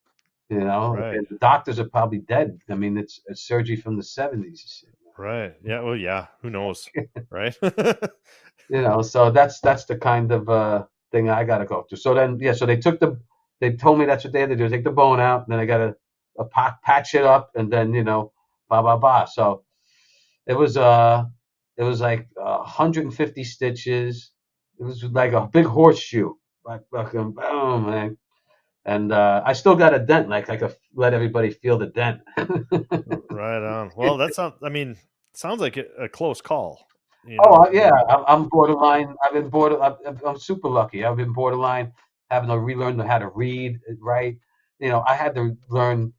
You know, Right. and the doctors are probably dead. I mean, it's surgery from the 70s. Right. Yeah. Well, yeah. Who knows? Right. You know, so that's the kind of thing I got to go through. So then, yeah, so they told me that's what they had to do, take the bone out, then I got to patch it up, and then blah blah blah. So it was like 150 stitches. It was like a big horseshoe, like fucking boom, man. And I still got a dent. Like I could let everybody feel the dent. Right on. Well, that sounds. I mean, sounds like a close call. Oh I yeah, mean, I'm borderline. I've been border. I'm super lucky. I've been borderline, having to relearn how to read, write. I had to learn,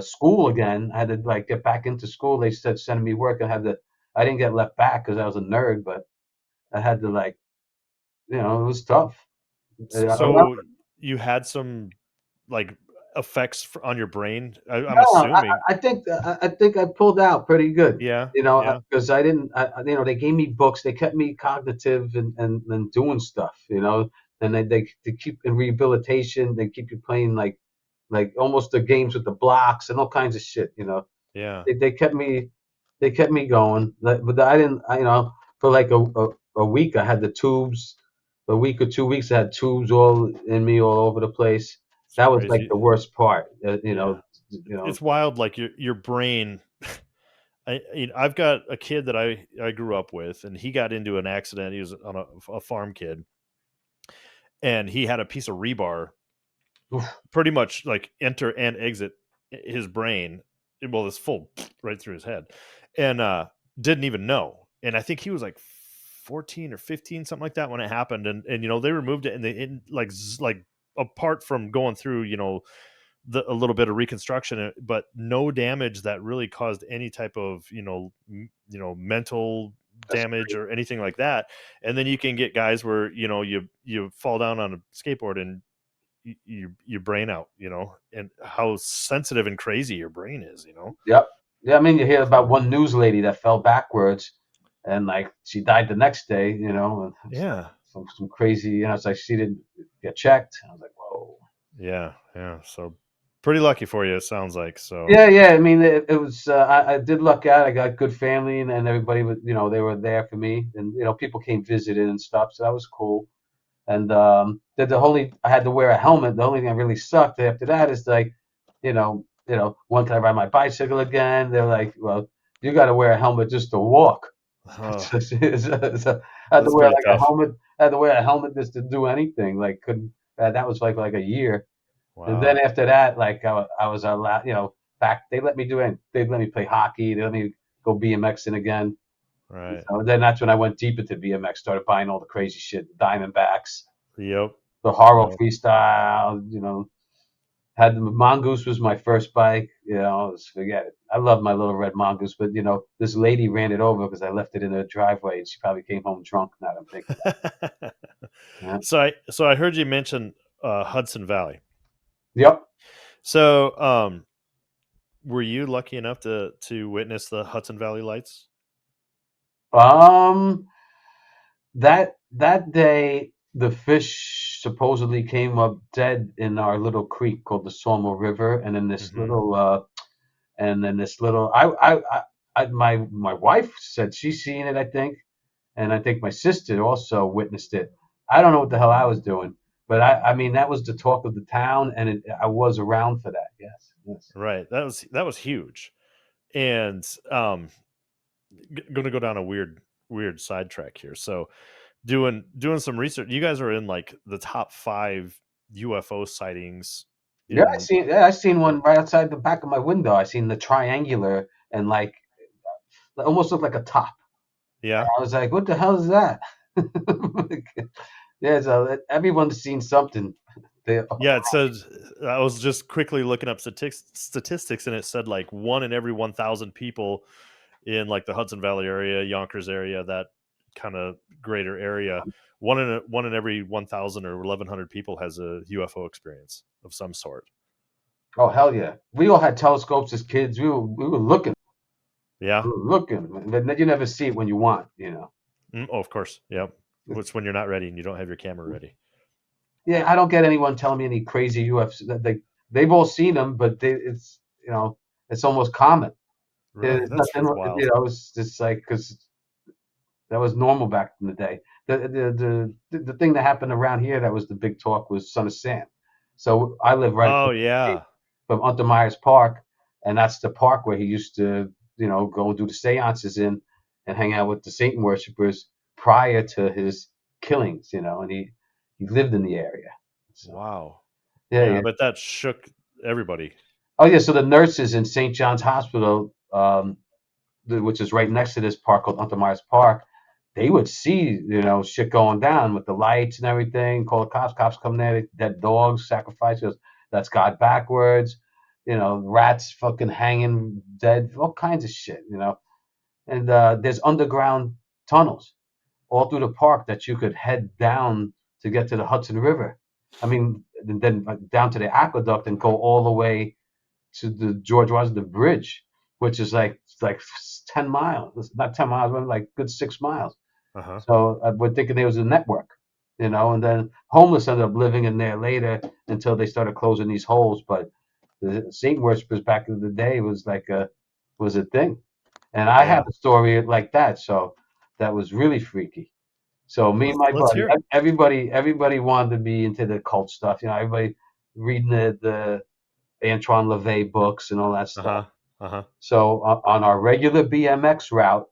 school again. I had to like get back into school. They said sending me work. I didn't get left back because I was a nerd, but I had to like, it was tough. No, so you had some like effects on your brain. I'm assuming. I think I pulled out pretty good. Yeah. Yeah. Because I didn't, they gave me books, they kept me cognitive and doing stuff, and they keep in rehabilitation, they keep you playing like almost the games with the blocks and all kinds of shit, Yeah. they kept me, going, but I didn't, for like a week I had the tubes, a week or 2 weeks I had tubes all in me all over the place. It's That was like crazy. the worst part, Yeah. It's wild. Like your brain. I've got a kid that I grew up with, and he got into an accident. He was on a farm kid, and he had a piece of rebar oof, pretty much like enter and exit his brain. Well, it's full right through his head, and didn't even know. And I think he was like 14 or 15, something like that, when it happened. And they removed it, and like apart from going through a little bit of reconstruction, but no damage that really caused any type of mental that's damage great. or anything like that. And then you can get guys where you fall down on a skateboard and you brain out, and how sensitive and crazy your brain is. Yep. Yeah, I mean, you hear about So one news lady that fell backwards and like she died the next day, and it's like yeah, some crazy, it's like she didn't get checked. I was like, whoa. yeah. So pretty lucky for you, it sounds like. So Yeah, yeah. I mean, it was. I did luck out. I got good family, and everybody was, they were there for me, and people came visiting and stuff, so that was cool. And I had to wear a helmet. The only thing that really sucked after that is like, when can I ride my bicycle again? They're like, well, you got to wear a helmet just to walk. oh, So I had to that's wear pretty like a tough. helmet. I had to wear a helmet just to do anything. Like couldn't. That was like a year. And then Wow. after that, like I was allowed, back. They let me do it. They let me play hockey. They let me go BMXing again. Right. So then that's when I went deep into BMX. Started buying all the crazy shit, Diamondbacks, Yep. the Horror Yep. Freestyle. Had the Mongoose was my first bike. Forget it. I love my little red Mongoose, but this lady ran it over because I left it in her driveway, and she probably came home drunk. Now that I'm thinking about it. So I heard you mention Hudson Valley. Yeah. Yep. So were you lucky enough to witness the Hudson Valley lights? Um, that day, the fish supposedly came up dead in our little creek called the Sawmill River, and then Hmm. this little. My wife said she's seen it, I think, and I think my sister also witnessed it. I don't know what the hell I was doing, but I mean that was the talk of the town, and I was around for that. Yes, yes. Right. That was huge. And going to go down a weird sidetrack here. So doing some research. You guys are in like the top 5 UFO sightings Yeah, in. I seen one right outside the back of my window. I seen the triangular and like it almost looked like a top. Yeah. I was like, what the hell is that? Yeah, so everyone's seen something. They, Yeah, it said, I was just quickly looking up statistics, and it said like 1 in every 1,000 people in like the Hudson Valley area, Yonkers area, that kind of greater area. One in every 1,000 or 1,100 people has a UFO experience of some sort. oh hell yeah, we all had telescopes as kids. We were looking. Yeah. looking. Then you never see it when you want, Oh, of course. Yep. It's when you're not ready and you don't have your camera ready. Yeah, I don't get anyone telling me any crazy UFC. They've all seen them, but it's almost common. Really? There's That's nothing, wild. it's just like because that was normal back in the day. The thing that happened around here that was the big talk was Son of Sam. So I live right Oh across the street yeah. from Unter Myers Park, and that's the park where he used to, go and do the seances in and hang out with the Satan worshippers prior to his killings, and he lived in the area. So Wow. yeah, Yeah, yeah. I bet that shook everybody. Oh yeah, so the nurses in St. John's Hospital, which is right next to this park called Unter Myers Park, they would see, shit going down with the lights and everything. Call the cops. Cops come there. Dead dogs, sacrifices. That's God backwards. Rats fucking hanging dead. All kinds of shit. And there's underground tunnels all through the park that you could head down to get to the Hudson River. I mean, then down to the aqueduct and go all the way to the George Washington Bridge, which is like 10 miles. It's not 10 miles, but like good 6 miles. Uh-huh. So we're thinking there was a network, and then homeless ended up living in there later until they started closing these holes. But the Satan worshippers back in the day was a thing, and I Yeah. have a story like that. So that was really freaky. So me and my Let's buddy, hear it. everybody wanted to be into the cult stuff. Everybody reading the Antoine LaVey books and all that stuff. Uh-huh. Uh-huh. So on our regular BMX route,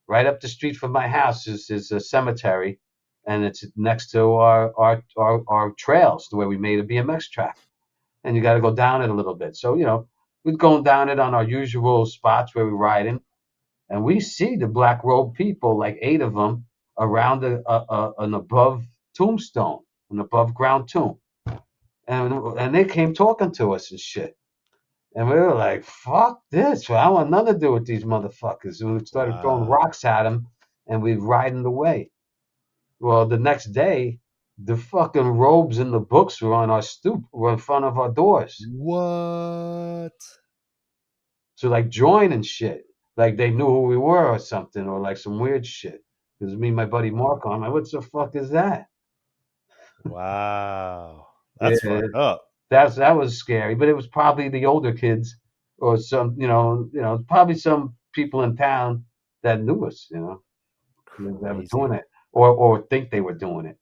right up the street from my house is a cemetery, and it's next to our trails, the way we made a BMX track. And you got to go down it a little bit. So we're going down it on our usual spots where we're riding, and we see the black robe people, like 8 of them, around an above tombstone, an above ground tomb, and they came talking to us and shit. And we were like, fuck this. I want nothing to do with these motherfuckers. And we started throwing Wow. rocks at them and we riding away. Well, the next day, the fucking robes and the books were on our stoop, were in front of our doors. What? So, like, join and shit. Like, they knew who we were or something, or like some weird shit. Because me and my buddy Mark, I'm like, what the fuck is that? Wow. That's Yeah, fucked up. that was scary. But it was probably the older kids or some, probably some people in town that knew us, that were doing Crazy. it or think they were doing it.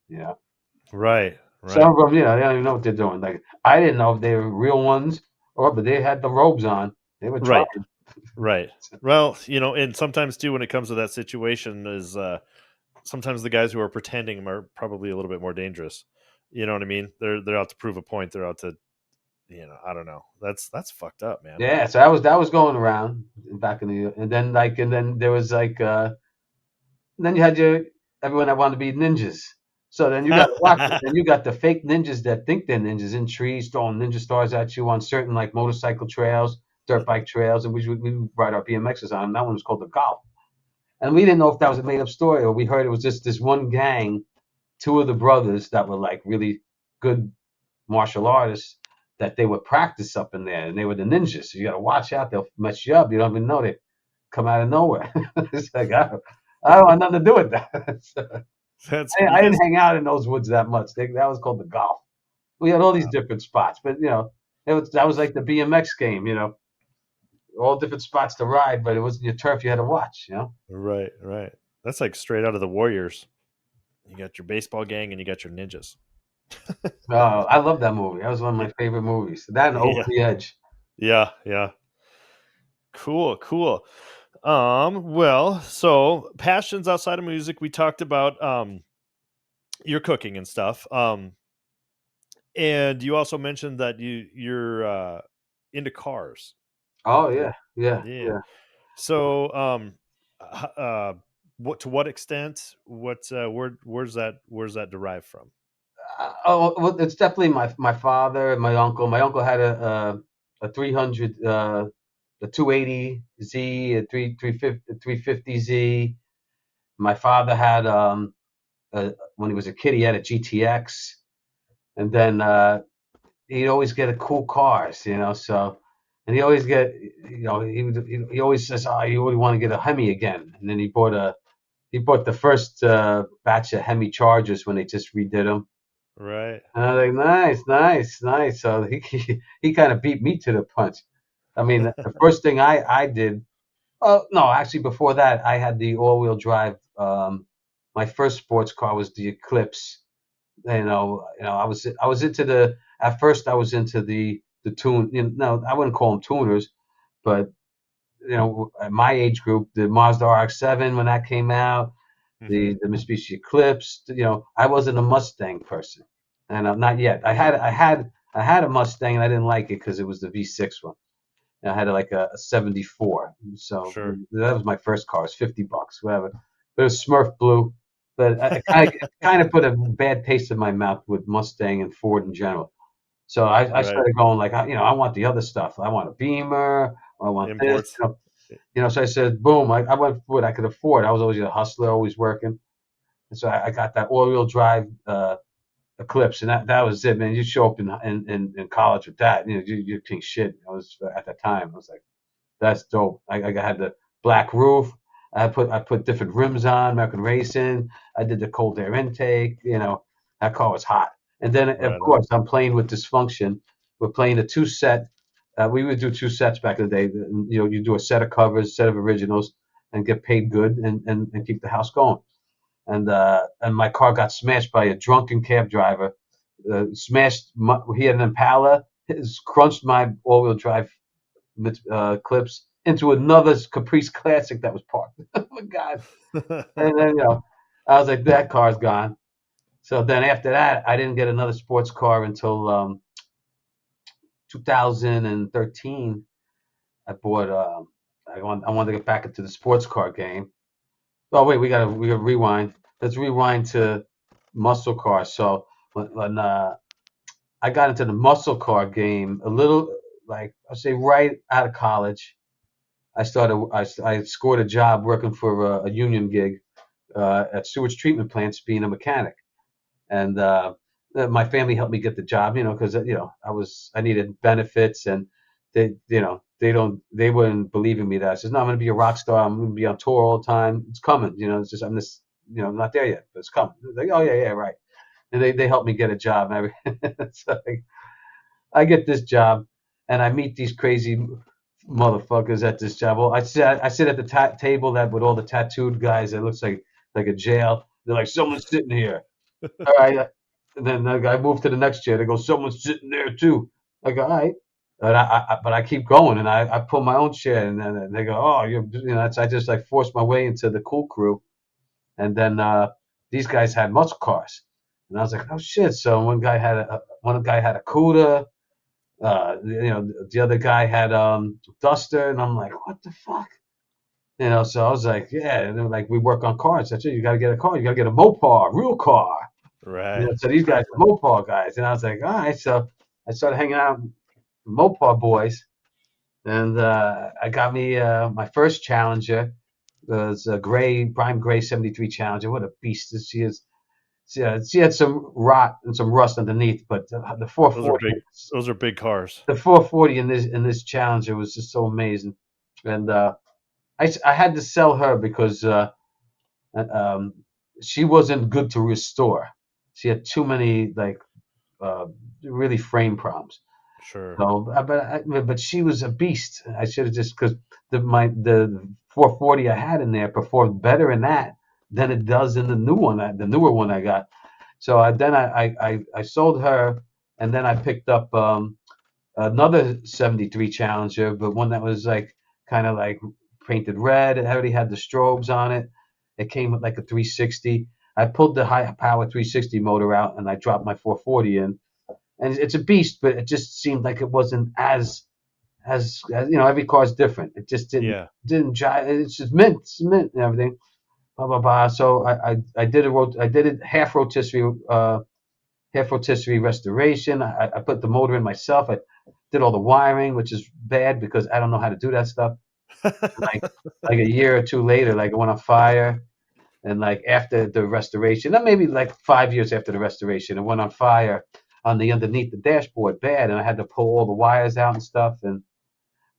Right. Some Right. of them, they don't even know what they're doing. Like I didn't know if they were real ones but they had the robes on. They were trying. Right. Right. Well, and sometimes too when it comes to that situation is sometimes the guys who are pretending are probably a little bit more dangerous. You know what I mean? They're out to prove a point. They're out to, I don't know. That's fucked up, man. Yeah, so that was going around back in the and then there was like then you had everyone that wanted to be ninjas. So then you got to watch it. Then you got the fake ninjas that think they're ninjas in trees, throwing ninja stars at you on certain like motorcycle trails, dirt bike trails, and we ride our BMXs on. That one was called the Golf, and we didn't know if that was a made up story or we heard it was just this one gang, 2 of the brothers that were like really good martial artists that they would practice up in there, and they were the ninjas. So you got to watch out; they'll mess you up. You don't even know they come out of nowhere. It's like I don't want nothing to do with that. That's I you didn't guys. hang out in those woods that much. That was called the Golf. We had all these Wow. different spots, but that was like the BMX game. All different spots to ride, but it wasn't your turf. You had to watch. Right. Right. That's like straight out of the Warriors. You got your baseball gang and you got your ninjas. I love that movie. That was one of my favorite movies. That and Over Yeah. the Edge. Yeah. Yeah. Cool. Cool. Well, so passions outside of music, we talked about your cooking and stuff. And you also mentioned that you're into cars. Oh Correct? yeah, yeah, Yeah. yeah. So what to what extent? Where's that derived from? Well, it's definitely my father and my uncle. My uncle had a 300, a 280Z, a 350Z. My father had when he was a kid, he had a GTX, and then he'd always get a cool cars, So and he always he always says, "Oh, you always want to get a Hemi again." And then he bought the first batch of Hemi Chargers when they just redid them. Right. And I was like, nice, nice, nice. So he kind of beat me to the punch. I mean, the first thing I did. Oh no, actually before that, I had the all-wheel drive. My first sports car was the Eclipse. I was into the at first I was into the tune. No, I wouldn't call them tuners, but at my age group, the Mazda RX-7 when that came out, Mm-hmm. the Mitsubishi Eclipse. I wasn't a Mustang person, and not yet. I had a Mustang and I didn't like it because it was the V6 one. And I had like a 74, so Sure. that was my first car. It was $50, whatever. But it was Smurf blue. But I kind of put a bad taste in my mouth with Mustang and Ford in general. So I Right. started going like, I want the other stuff. I want a Beamer. I want this. Imports. So I said, boom. I went for what I could afford. I was always a hustler, always working. And so I got that all-wheel drive Eclipse, and that was it, man. You show up in college with that, you're king shit. I was at that time. I was like, that's dope. I had the black roof. I put different rims on, American Racing. I did the cold air intake. That car was hot. And then of Right on. course I'm playing with Dysfunction. We're playing a two set. We would do two sets back in the day. You do a set of covers, set of originals, and get paid good and keep the house going. And my car got smashed by a drunken cab driver. He had an Impala. Crunched my all-wheel drive clips into another Caprice Classic that was parked. Oh my god! And then I was like, that car's gone. So then after that, I didn't get another sports car until 2013. I bought. I wanted to get back into the sports car game. Oh wait, we gotta rewind. Let's rewind to muscle cars. So when I got into the muscle car game a little, like I say, right out of college. I scored a job working for a union gig at sewage treatment plants, being a mechanic, and my family helped me get the job, because I needed benefits, and they wouldn't believe in me. That I says, no, I'm going to be a rock star. I'm going to be on tour all the time. It's coming, it's just I'm just I'm not there yet, but it's coming. They're like, oh yeah, yeah, right. And they helped me get a job and everything. So I get this job, and I meet these crazy motherfuckers at this job. Well, I sit at the table that with all the tattooed guys. That looks like a jail. They're like, someone's sitting here. All right. And then I move to the next chair. They go, someone's sitting there too. I go, all right. But I keep going, and I pull my own chair, and then they go, oh, I just like forced my way into the cool crew, and then these guys had muscle cars, and I was like, oh shit. So one guy had a Cuda, the other guy had Duster, and I'm like, what the fuck? So I was like, yeah, and they're like, we work on cars. That's it. You got to get a car. You got to get a Mopar, real car. Right. So these guys are Mopar guys, and I was like, all right. So I started hanging out with Mopar boys, and I got me my first Challenger. It was a prime gray '73 Challenger. What a beast she is! She had some rot and some rust underneath, but the Those are 440 big. Those are big cars. the 440 in this Challenger was just so amazing, and I had to sell her because um, she wasn't good to restore. She had too many uh, really frame problems. Sure. So, but she was a beast. I should have just because the 440 I had in there performed better in that than it does in the the newer one I got. So then I sold her, and then I picked up another '73 Challenger, but one that was like kind of like painted red. It already had the strobes on it. It came with like a 360. I pulled the high power 360 motor out, and I dropped my 440 in, and it's a beast. But it just seemed like it wasn't as every car's different. It just Yeah. didn't jive. It's just mint and everything. Blah blah blah. So I did it half rotisserie restoration. I put the motor in myself. I did all the wiring, which is bad because I don't know how to do that stuff. Like a year or two later, like it went on fire, and like after the restoration, not maybe like 5 years after the restoration, it went on fire on the underneath the dashboard bad, and I had to pull all the wires out and stuff, and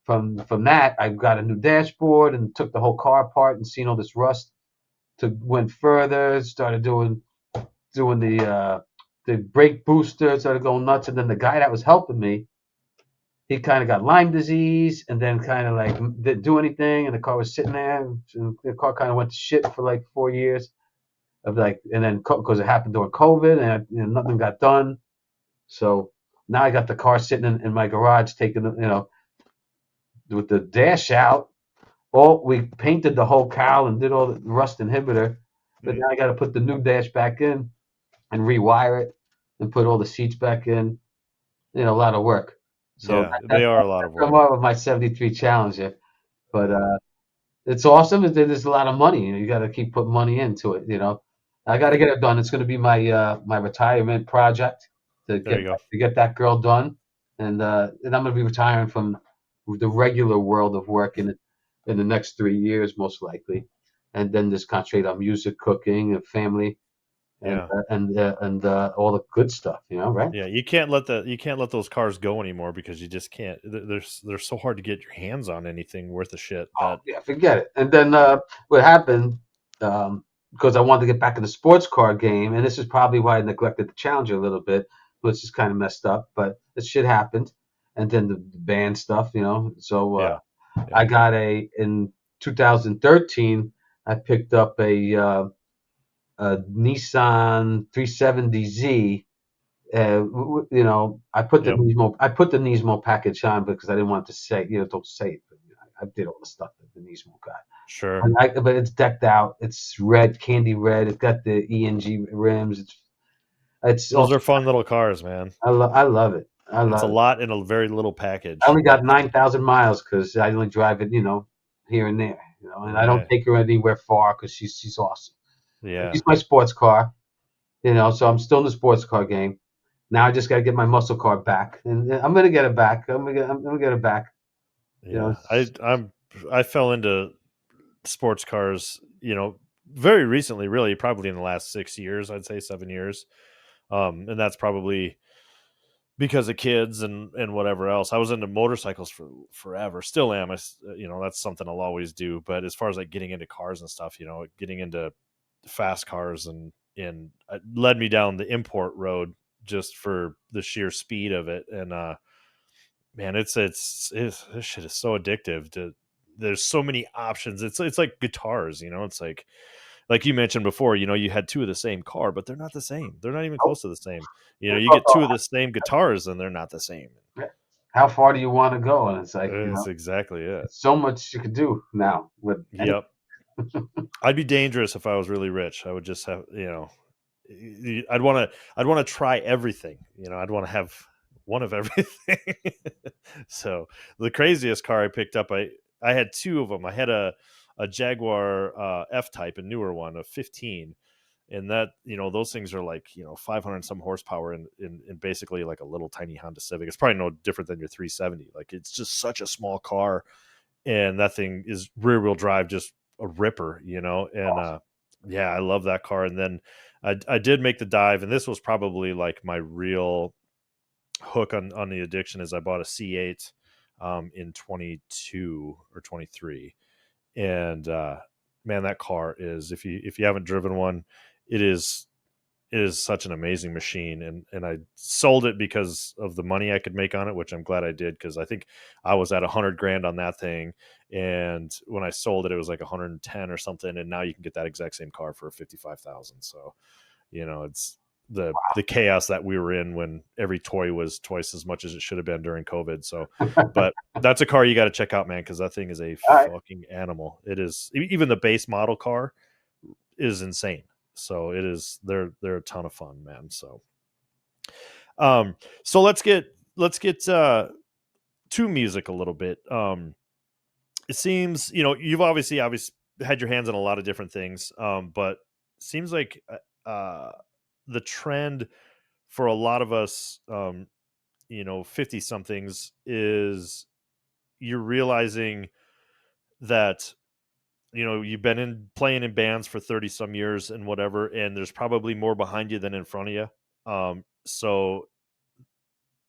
from that, I got a new dashboard and took the whole car apart and seen all this rust. Went further, started doing the brake booster, started going nuts, and then the guy that was helping me, he kind of got Lyme disease, and then kind of like didn't do anything, and the car was sitting there. And the car kind of went to shit for like 4 years of like, and then because it happened during COVID, and nothing got done. So now I got the car sitting in my garage, taking with the dash out. We painted the whole cowl and did all the rust inhibitor, but now I got to put the new dash back in and rewire it and put all the seats back in. A lot of work. So Yeah, they are a lot of that's work. more of my 73 Challenger. But it's awesome. There's a lot of money. You got to keep putting money into it. I got to get it done. It's going to be my retirement project to There get you go. that girl done, and I'm going to be retiring from the regular world of work in the next 3 years, most likely, and then just concentrate on music, cooking, and family, and Yeah. all the good stuff. Right? Yeah, you can't let those cars go anymore because you just can't. They're so hard to get your hands on anything worth a shit. Oh That yeah, forget it. And then what happened? Because I wanted to get back in the sports car game, and this is probably why I neglected the Challenger a little bit, which is kind of messed up. But this shit happened, and then the band stuff. So yeah, I yeah, got in 2013. I picked up a Nissan 370Z. yep, I put the Nismo package on because I didn't want to say, don't say it. But, I did all the stuff that the Nismo got. sure. But it's decked out. It's red, candy red. It's got the ENG rims. It's Those also are fun little cars, man. I love it. I It's a love it. lot in a very little I package. only got 9,000 miles because I only drive it, here and there. And I don't Yeah, take her anywhere far because she's awesome. yeah. She's my sports car. So I'm still in the sports car game. Now I just got to get my muscle car back, and I'm gonna get it back. I'm gonna get it back. Yeah, I fell into sports cars, very recently, really, probably in the last 6 years, I'd say 7 years. And that's probably because of kids and whatever else. I was into motorcycles for forever, still am. That's something I'll always do. But as far as like getting into cars and stuff, getting into fast cars and it led me down the import road just for the sheer speed of it. And man, it's this shit is so addictive. There's so many options. It's like guitars, it's like you mentioned before, you had two of the same car, but they're not the same. They're not even close to the same. You get two of the same guitars and they're not the same. How far do you want to go? And it's like, That's exactly it. so much you could do now with any. Yep. I'd be dangerous if I was really rich. I would just have, I'd want to try everything. I'd want to have one of everything. So the craziest car I picked up, I had two of them. I had a Jaguar F Type, a newer one, a 15, and that those things are like 500 and some horsepower in basically like a little tiny Honda Civic. It's probably no different than your 370. Like it's just such a small car, and that thing is rear wheel drive, just a ripper, and yeah, I love that car. And then I did make the dive, and this was probably like my real hook on the addiction, is I bought a C8 in 22 or 23. And man, that car is, if you haven't driven one, it is such an amazing machine. And I sold it because of the money I could make on it, which I'm glad I did, because I think I was at 100 grand on that thing, and when I sold it, it was like 110 or something, and now you can get that exact same car for 55,000. So it's the chaos that we were in when every toy was twice as much as it should have been during COVID. So, but that's a car you got to check out, man, because that thing is a All right. fucking animal. It is. Even the base model car is insane. So it is. They're a ton of fun, man. So let's get to music a little bit. It seems you've obviously had your hands on a lot of different things, but seems like the trend for a lot of us, 50 somethings, is you're realizing that you've been playing in bands for 30 some years and whatever, and there's probably more behind you than in front of you. So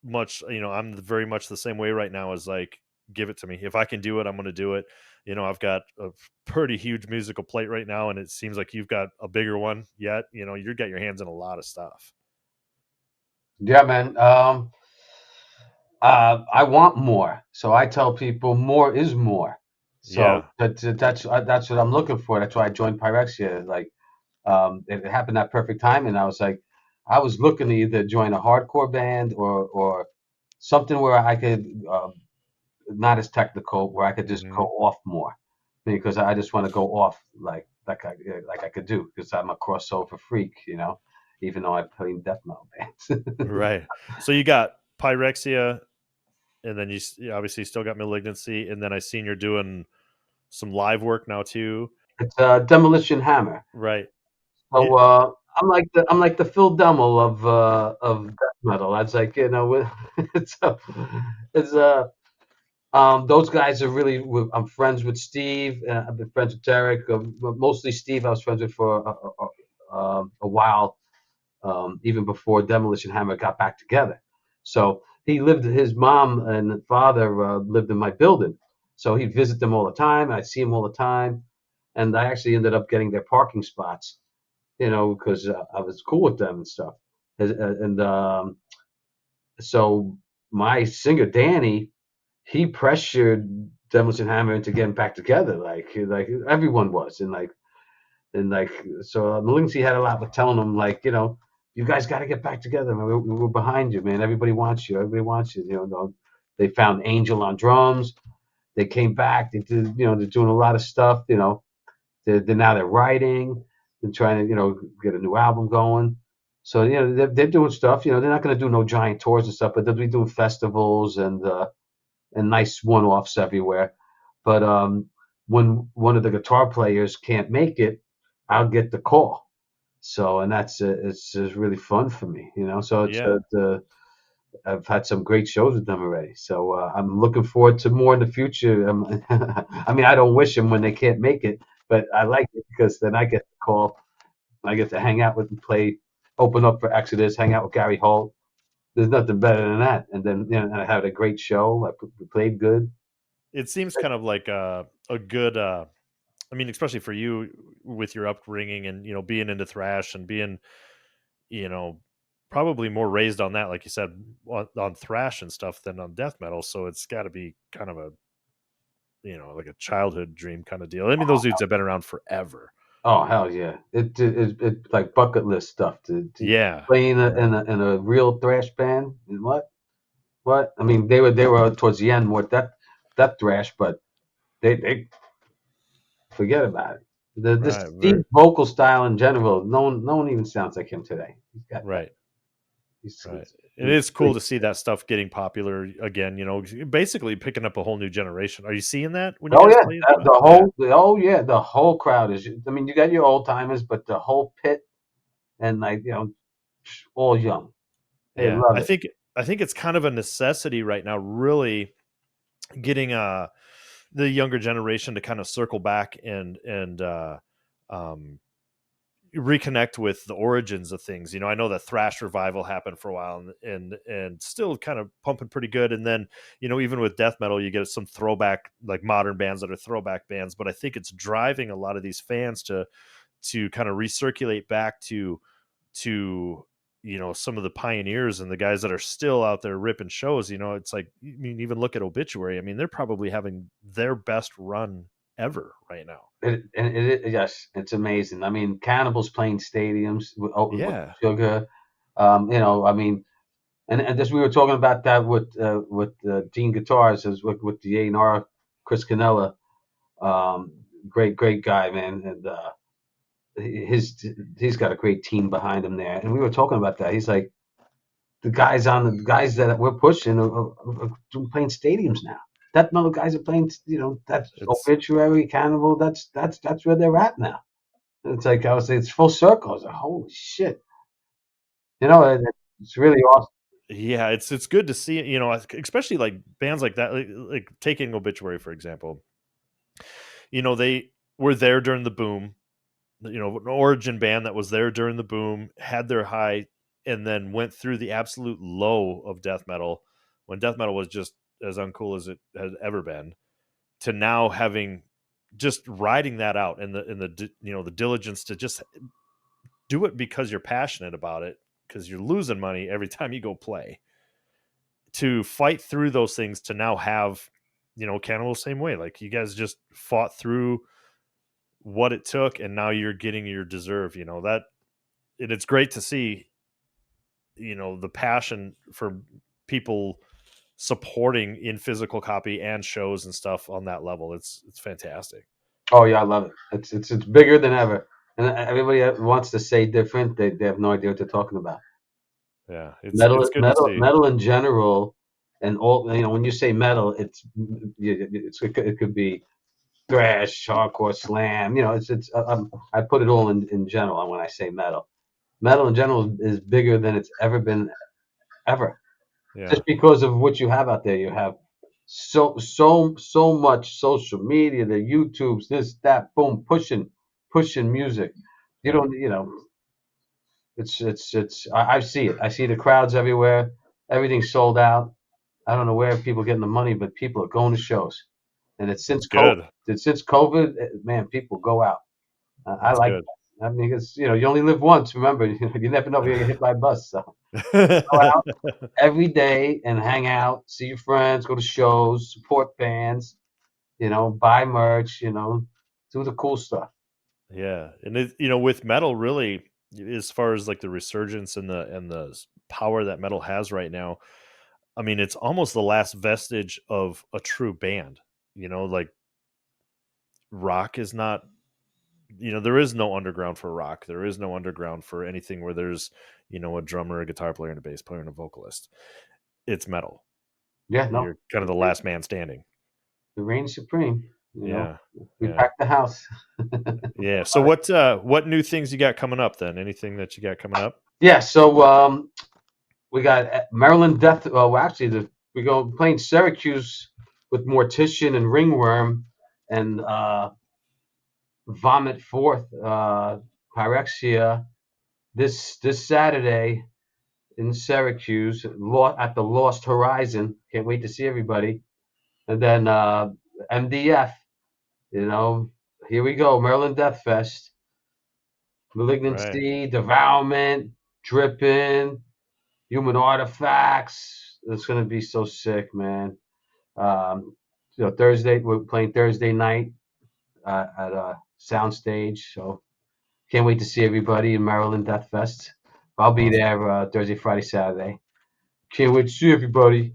much, I'm very much the same way right now, as like give it to me. If I can do it, I'm going to do it. I've got a pretty huge musical plate right now, and it seems like you've got a bigger one yet. You've got your hands in a lot of stuff. Yeah, man. I want more, so I tell people more is more. So Yeah. that's what I'm looking for. That's why I joined Pyrexia. Like, it happened at perfect time, and I was like, I was looking to either join a hardcore band or something where I could, not as technical, where I could just go Hmm. off more, because I just want to go off like I could do, because I'm a crossover freak, even though I play in death metal bands. Right. So you got Pyrexia, and then you obviously still got Malignancy, and then I seen you're doing some live work now too. It's Demolition Hammer. Right. So I'm like the Phil Dummel of death metal. That's like, it's it's those guys are really. I'm friends with Steve. I've been friends with Derek. Mostly Steve. I was friends with for a while, even before Demolition Hammer got back together. So his mom and father lived in my building. So he'd visit them all the time. I'd see them all the time. And I actually ended up getting their parking spots, because I was cool with them and stuff. And so my singer, Danny, he pressured Demolition Hammer into getting back together, like everyone was. And so Malignancy had a lot with telling them, like, you guys got to get back together, man. We're behind you, man. Everybody wants you. Everybody wants you. They found Angel on drums. They came back. They did, they're doing a lot of stuff. They're writing. They're trying to, get a new album going. So, they're doing stuff. They're not going to do no giant tours and stuff, but they'll be doing festivals and nice one-offs everywhere. But when one of the guitar players can't make it, I'll get the call. So, and it's just really fun for me. So Yeah. I've had some great shows with them already. So I'm looking forward to more in the future. I mean, I don't wish them when they can't make it, but I like it because then I get the call. I get to hang out with and play, open up for Exodus, hang out with Gary Holt. There's nothing better than that. And then, I had a great show. We played good. It seems kind of like a good I mean, especially for you with your upbringing and being into thrash and being you know probably more raised on that, like you said, on thrash and stuff than on death metal. So it's got to be kind of a like a childhood dream kind of deal. I mean, those dudes have been around forever. Oh hell yeah! It like bucket list stuff to Yeah. play in a real thrash band. What? What? I mean, they were towards the end more death thrash, but they forget about it. The Right. Steve Very vocal style in general, no one even sounds like him today. He's got that. right. He's, Right. he's, It he's is cool really, to see that stuff getting popular again, basically picking up a whole new generation. Are you seeing that when you oh guys yeah, play and stuff? Yeah. oh yeah, the whole crowd is. I mean, you got your old timers, but the whole pit and like all young. They Yeah. love I it. think I think it's kind of a necessity right now, really getting the younger generation to kind of circle back and um reconnect with the origins of things. I know that thrash revival happened for a while and still kind of pumping pretty good. And then, even with death metal, you get some throwback, like modern bands that are throwback bands. But I think it's driving a lot of these fans to kind of recirculate back to some of the pioneers and the guys that are still out there ripping shows. It's like, I mean, even look at Obituary. I mean, they're probably having their best run ever right now. Yes, it's amazing. I mean, Cannibals playing stadiums with Yeah. Sugar. I mean, and just we were talking about that with Dean Guitars, as with the A&R Chris Canella. Great guy, man, and he's got a great team behind him there. And we were talking about that. He's like, the guys that we're pushing are playing stadiums now. That metal guys are playing, that's It's Obituary, Cannibal. That's where they're at now. It's like I was saying, it's full circle. I was like, holy shit, it's really awesome. Yeah, it's good to see, especially like bands like that, like taking Obituary for example. They were there during the boom. An origin band that was there during the boom, had their high, and then went through the absolute low of death metal when death metal was just as uncool as it has ever been, to now having just riding that out and the the diligence to just do it because you're passionate about it, because you're losing money every time you go play, to fight through those things, to now have, Cannibal the same way. Like, you guys just fought through what it took, and now you're getting your deserve, that, and it's great to see, the passion for people supporting in physical copy and shows and stuff on that level. It's fantastic. Oh yeah, I love it. It's bigger than ever, and everybody that wants to say different. They have no idea what they're talking about. Yeah, Metal, it's good to metal, see. metal in general, and all. When you say metal, it could be thrash, hardcore, slam. I put it all in general when I say metal. Metal in general is bigger than it's ever been, ever. Yeah, Just because of what you have out there. You have so much social media, the YouTubes, this, that, boom, pushing music. You yeah, don't, I see it. I see the crowds everywhere. Everything's sold out. I don't know where people are getting the money, but people are going to shows. And it's since that's COVID. good. Man, people go out. I That's like good. that. I mean, it's, you only live once. Remember, you never know if you're gonna get hit by a bus. So go out every day and hang out, see your friends, go to shows, support bands, buy merch, do the cool stuff. Yeah, and with metal, really, as far as like the resurgence and the power that metal has right now, I mean, it's almost the last vestige of a true band. Like, rock is not, there is no underground for rock. There is no underground for anything where there's, a drummer, a guitar player, and a bass player, and a vocalist. It's metal. Yeah, no, You're kind of the last man standing. the reign supreme. Yeah, We yeah, packed the house. yeah. So what new things you got coming up then? Anything that you got coming up? Yeah, so we got Maryland Death. Well, actually, we go playing Syracuse with Mortician and Ringworm and Vomit Forth, Pyrexia this Saturday in Syracuse at the Lost Horizon. Can't wait to see everybody. And then MDF, here we go, Maryland Death Fest, Right. Malignancy, Devourment, Dripping, Human Artifacts. It's gonna be so sick, man. Thursday we're playing Thursday night at a soundstage, so can't wait to see everybody in Maryland Death Fest. I'll be Awesome. there Thursday, Friday, Saturday. Can't wait to see everybody.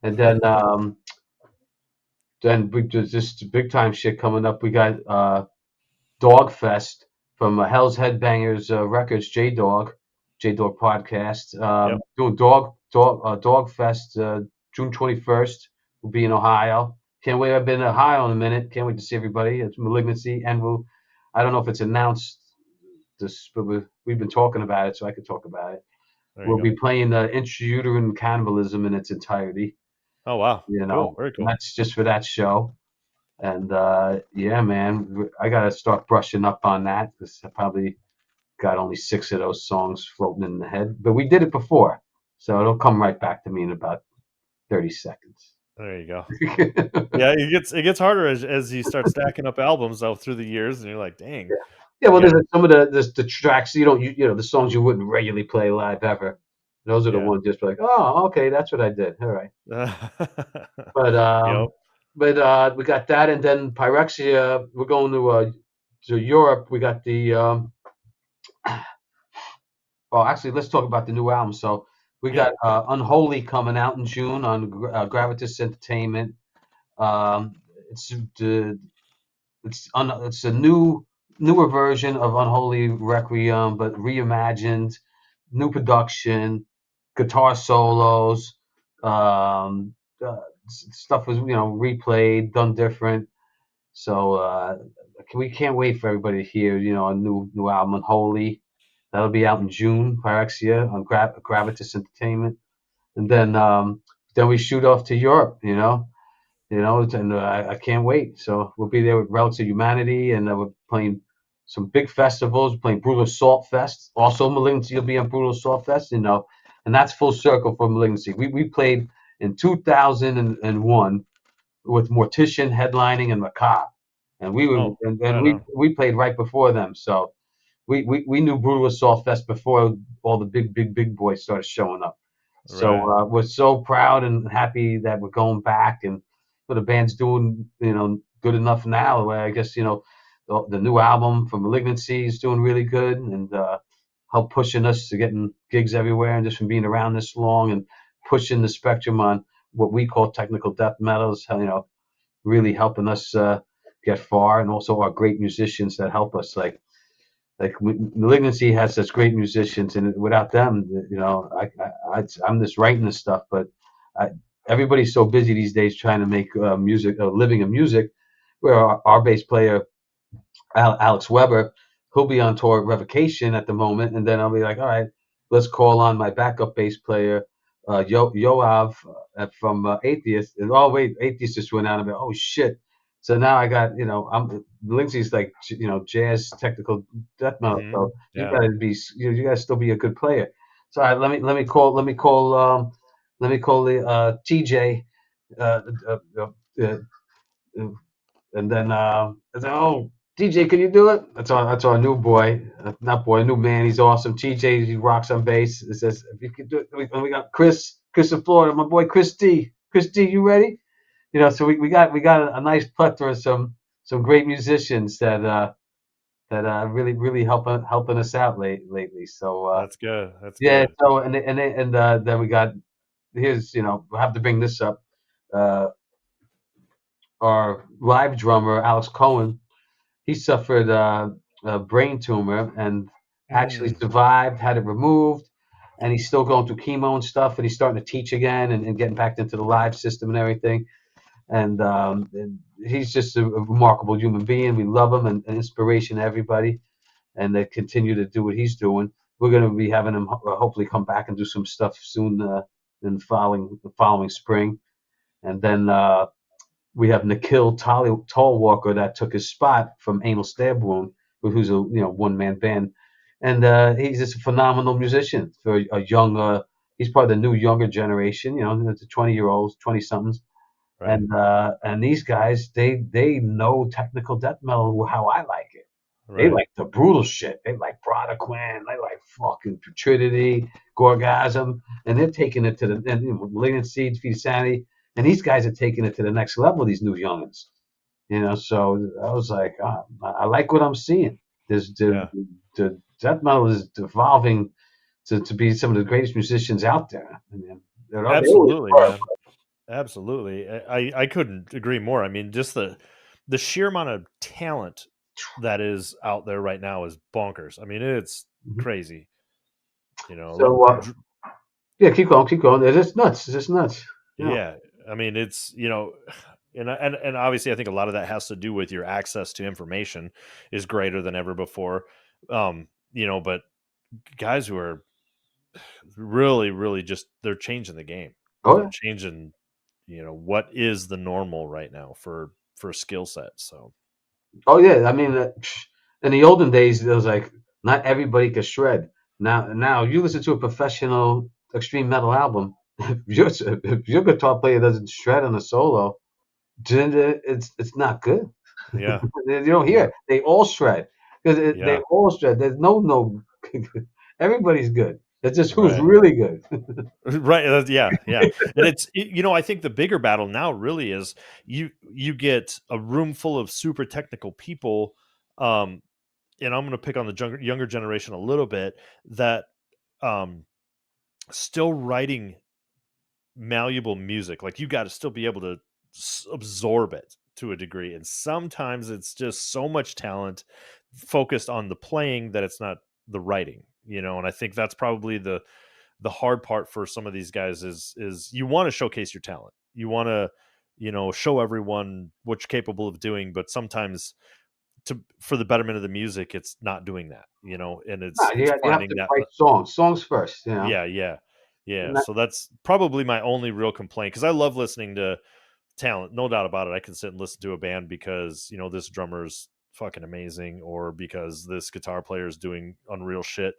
And then there's this big time shit coming up. We got Dog Fest from Hell's Headbangers Records, J Dog podcast. Yep. Doing Dog Fest June 21st. We'll be in Ohio. Can't wait. I've been in Ohio in a minute. Can't wait to see everybody. It's Malignancy, and I don't know if it's announced this, but we've been talking about it, so I could talk about it. There you We'll go. be playing Intrauterine Cannibalism in its entirety. Oh wow. You Cool. know, Very and cool. that's just for that show. And yeah, man, I gotta start brushing up on that because I probably got only 6 of those songs floating in the head. But we did it before, so it'll come right back to me in about 30 seconds. There you go. Yeah, it gets harder as you start stacking up albums out through the years, and you're like, dang, Yeah, you well, got there's some of the tracks the songs you wouldn't regularly play live ever. Those are the yeah. ones just like, oh, okay, that's what I did. All right. But Yep. we got that, and then Pyrexia. We're going to Europe. We got the well, actually, let's talk about the new album. So we Yeah. got Unholy coming out in June on Gravitas Entertainment. Um, it's the it's a newer version of Unholy Requiem, but reimagined, new production, guitar solos, stuff was replayed, done different. So we can't wait for everybody to hear a new album, Unholy. That'll be out in June, Pyrexia on Gravitas Entertainment, and then we shoot off to Europe. And I can't wait. So we'll be there with Relics of Humanity, and we're playing some big festivals. We're playing Brutal Assault Fest. Also, Malignancy will be on Brutal Assault Fest. And that's full circle for Malignancy. We played in 2001 with Mortician headlining and Macabre, and we were Oh, and, right and we on. we played right before them. So we knew Brutal Assault Fest before all the big boys started showing up. So Right. we're so proud and happy that we're going back, and the band's doing good enough now. Where I guess the new album from Malignancy is doing really good, and help pushing us to getting gigs everywhere, and just from being around this long and pushing the spectrum on what we call technical death metal is, really helping us get far, and also our great musicians that help us. Like Malignancy has such great musicians, and without them, I'm just writing this stuff. But I, everybody's so busy these days trying to make music, a living in music. Where our bass player Alex Weber, he'll be on tour at Revocation at the moment, and then I'll be like, all right, let's call on my backup bass player, Yoav from Atheist. And oh wait, Atheist just went out. I'm like, oh shit. So now I got, I'm Lindsay's like, jazz technical death metal. Mm-hmm. So you Yeah. got to be, you got to still be a good player. So all right, let me call the TJ. Uh, uh, uh, uh, and then I said, "Oh, TJ, can you do it?" That's our new boy, not boy, new man. He's awesome. TJ, he rocks on bass. It says, "If you can do it," and we got Chris in Florida, my boy Chris D. Chris D, you ready? So we got a nice plethora of some great musicians that really helping us out lately. So That's good. That's yeah. good. So and then we got here's we'll have to bring this up. Uh, our live drummer Alex Cohen, he suffered a brain tumor and actually Mm. survived, had it removed, and he's still going through chemo and stuff. And he's starting to teach again and getting back into the live system and everything. And he's just a remarkable human being. We love him and inspiration to everybody. And they continue to do what he's doing. We're going to be having him hopefully come back and do some stuff soon in the following spring. And then we have Nikhil Tallwalker that took his spot from Anal Stab Wound, who's a one man band, and he's just a phenomenal musician for a young. He's part of the new younger generation, the 20-year-olds, 20 somethings, Right. and these guys they know technical death metal how I like it. They Right. like the brutal shit. They like Brada Quinn. They like fucking Putridity, Gorgasm, and they're taking it to the Malignancy, Feed Sanity, and these guys are taking it to the next level. These new youngins, So I was like, I like what I'm seeing. There's Yeah. the death metal is evolving to be some of the greatest musicians out there. I mean, they always Absolutely, were. man. Absolutely. I couldn't agree more. I mean, just the sheer amount of talent that is out there right now is bonkers. I mean, it's Mhm. crazy. So yeah, keep going, keep going. It's just nuts. It's just nuts. Yeah. Yeah. I mean, it's, and obviously I think a lot of that has to do with your access to information is greater than ever before. But guys who are really, really just they're changing the game. Oh They're yeah. changing, what is the normal right now for skill sets. So Oh yeah, I mean, in the olden days, it was like not everybody could shred. Now you listen to a professional extreme metal album. If your guitar player doesn't shred on a solo, then it's not good. yeah. You don't hear Yeah. it. They all shred because they Yeah. all shred. There's no. Everybody's good. It's just who's Right. really good. Right. Yeah. Yeah. And I think the bigger battle now really is you get a room full of super technical people. Um, and I'm going to pick on the younger generation a little bit that um, still writing malleable music. Like you got to still be able to absorb it to a degree. And sometimes it's just so much talent focused on the playing that it's not the writing, and I think that's probably the hard part for some of these guys is you want to showcase your talent. You want to, show everyone what you're capable of doing, but sometimes for the betterment of the music, it's not doing that, and Nah, it's you have finding to that. write songs first. Yeah, yeah, yeah. And that, So that's probably my only real complaint because I love listening to talent, no doubt about it. I can sit and listen to a band because this drummer's fucking amazing, or because this guitar player is doing unreal shit.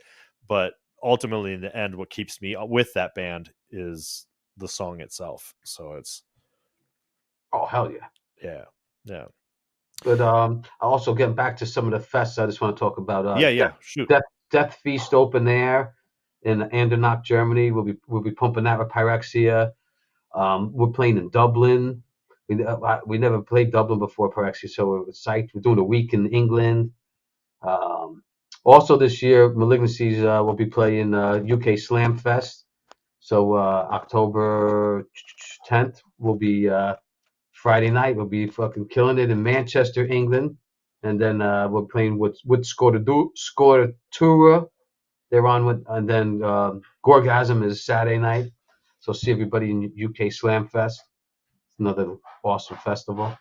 But ultimately, in the end, what keeps me with that band is the song itself. So it's Oh hell yeah. yeah. But also getting back to some of the fests, I just want to talk about Yeah. Shoot. Death Feast Open Air in Andernach, Germany. We'll be pumping that with Pyrexia. We're playing in Dublin. We never played Dublin before Pyrexia, so we're psyched. We're doing a week in England. Um, Also this year, Malignancies will be playing UK Slam Fest. So October 10th will be Friday night. We'll be fucking killing it in Manchester, England, and then we're playing with Scordatura. They're on with, and then Gorgasm is Saturday night. So see everybody in UK Slam Fest. Another awesome festival.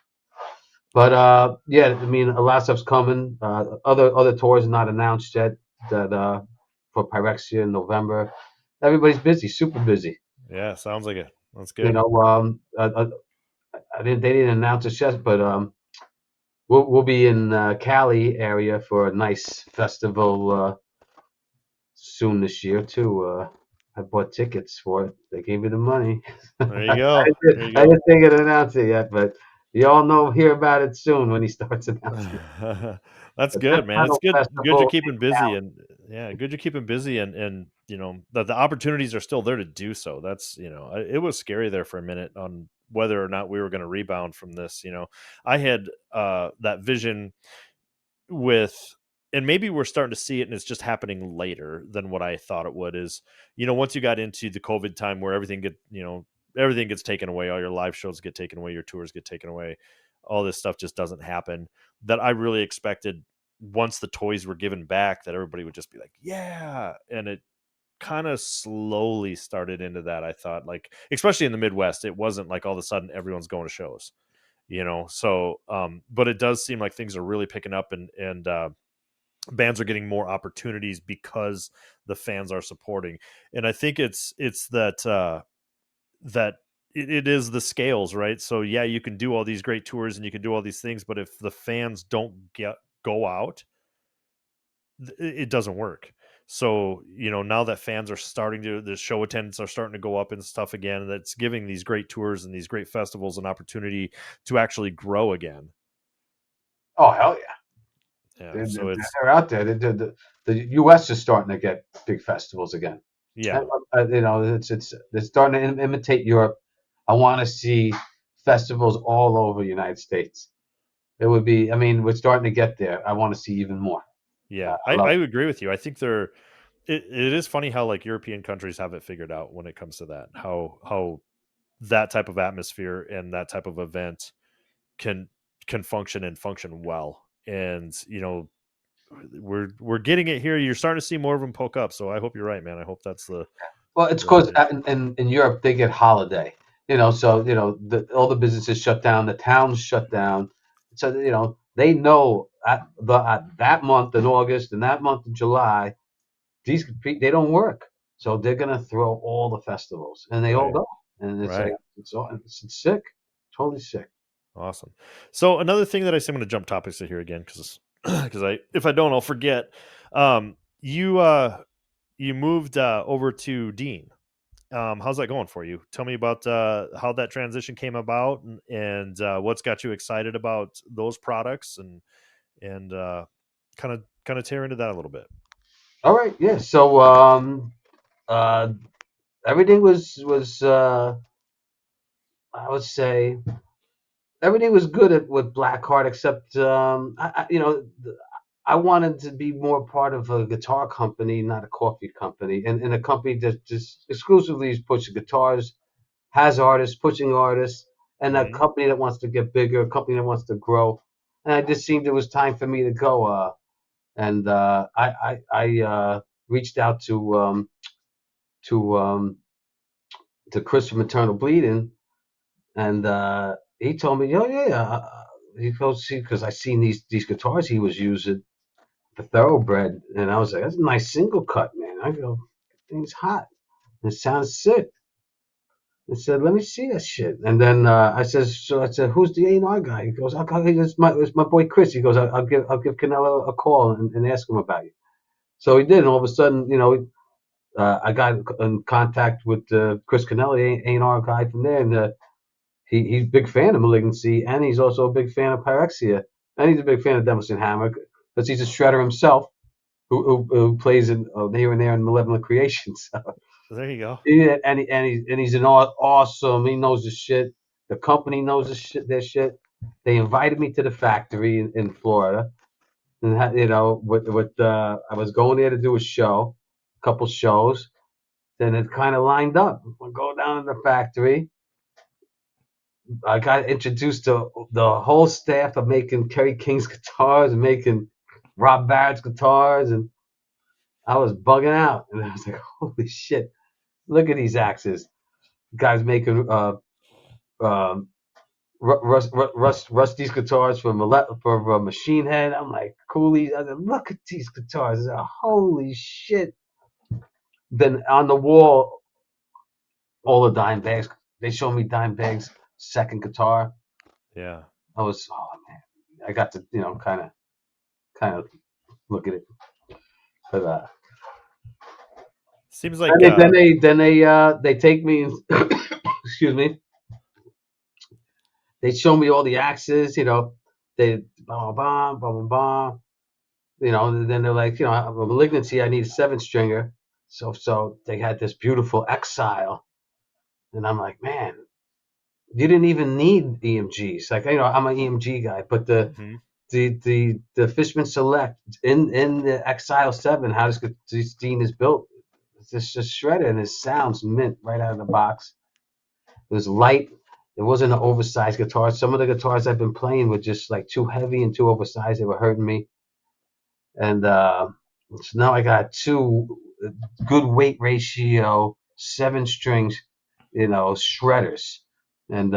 But yeah, I mean, a lot of stuff's coming. Other tours not announced yet. That for Pyrexia in November. Everybody's busy, super busy. Yeah, sounds like it. That's You good. know, they didn't announce it yet, but we'll be in Cali area for a nice festival soon this year too. I bought tickets for it. They gave me the money. There you go. There you I go. didn't think it announced it yet, but you all know hear about it soon when he starts announcing it. That's The Death good, man. That's Metal good. Good you're Festival keeping in busy, Cali. and yeah, good you're keeping busy, and you know that the opportunities are still there to do so. That's it was scary there for a minute on whether or not we were going to rebound from this. I had that vision with, and maybe we're starting to see it, and it's just happening later than what I thought it would. Is once you got into the COVID time where everything gets taken away, all your live shows get taken away, your tours get taken away, all this stuff just doesn't happen. That I really expected once the toys were given back that everybody would just be like, yeah, and it kind of slowly started into that. I thought, like, especially in the Midwest, it wasn't like all of a sudden everyone's going to shows. So but it does seem like things are really picking up, and bands are getting more opportunities because the fans are supporting. And I think it's that it is the scales, right? So yeah, you can do all these great tours and you can do all these things, but if the fans don't go out, it doesn't work. So now that fans are starting to, the show attendance are starting to go up and stuff again, that's giving these great tours and these great festivals an opportunity to actually grow again. Oh hell yeah! Yeah, They're, so it's they're out there. The U.S. is starting to get big festivals again. yeah. They're starting to imitate Europe. I want to see festivals all over the United States. It would be. I mean, we're starting to get there. I want to see even more. Yeah, I I love it. agree with you. I think it is funny how like European countries have it figured out when it comes to that. How that type of atmosphere and that type of event can function and function well. And we're getting it here. You're starting to see more of them poke up. So I hope you're right, man. I hope that's Well, it's the because in Europe they get holiday. So all the businesses shut down, the towns shut down. So they know at that month in August and that month in July, they don't work, so they're gonna throw all the festivals, and they all right, go, and it's right. like it's sick, totally sick. Awesome. So another thing that I say, I'm going to jump topics here again because if I don't, I'll forget. You moved over to Dean. How's that going for you? Tell me about how that transition came about, and what's got you excited about those products, and kind of tear into that a little bit. All right, yeah. So uh, everything was I would say everything was good with Blackheart, except I wanted to be more part of a guitar company, not a coffee company, and a company that just exclusively is pushing guitars, has artists, pushing artists, and a Hmm. company that wants to get bigger, a company that wants to grow. And I just seemed it was time for me to go. And I reached out to to Chris from Eternal Bleeding, and he told me, oh yeah, he goes, see, because I seen these guitars he was using, the Thoroughbred, and I was like, that's a nice single cut, man. I go, thing's hot. It sounds sick. I said, let me see that shit. And then I said, who's the A&R guy? He goes, it's my boy Chris. He goes, I'll give Canelo a call and ask him about you. So he did, and all of a sudden, I got in contact with Chris Kennelly, A&R guy from there, and he's a big fan of Malignancy, and he's also a big fan of Pyrexia, and he's a big fan of Demolition Hammer because he's a shredder himself who plays in here and there in Malevolent Creations. There you go. Yeah, and he's an awesome. He knows the shit. The company knows the shit. Their shit. They invited me to the factory in Florida, and with I was going there to do a couple shows. Then it kind of lined up. We go down to the factory. I got introduced to the whole staff of making Kerry King's guitars and making Rob Barrett's guitars, and I was bugging out. And I was like, "Holy shit! Look at these axes." Guys making um, Rusty's guitars for Machine Head. I'm like, Coolies. I said, look at these guitars. I said, holy shit. Then on the wall, all the Dimebags. They showed me Dimebags' second guitar. Yeah. Oh man, I got to kind of look at it. But Seems like they take me and excuse me. They show me all the axes. They blah blah blah blah blah. And then they're like, a Malignancy, I need a 7-stringer. So they had this beautiful Exile. And I'm like, man, you didn't even need EMGs. Like, I'm an EMG guy, but the Fishman Select in the Exile 7, how this Dean is built, it's just shredded and it sounds mint right out of the box. It was light. It wasn't an oversized guitar. Some of the guitars I've been playing were just like too heavy and too oversized. They were hurting me. And so now I got 2 good weight ratio 7-strings, shredders, and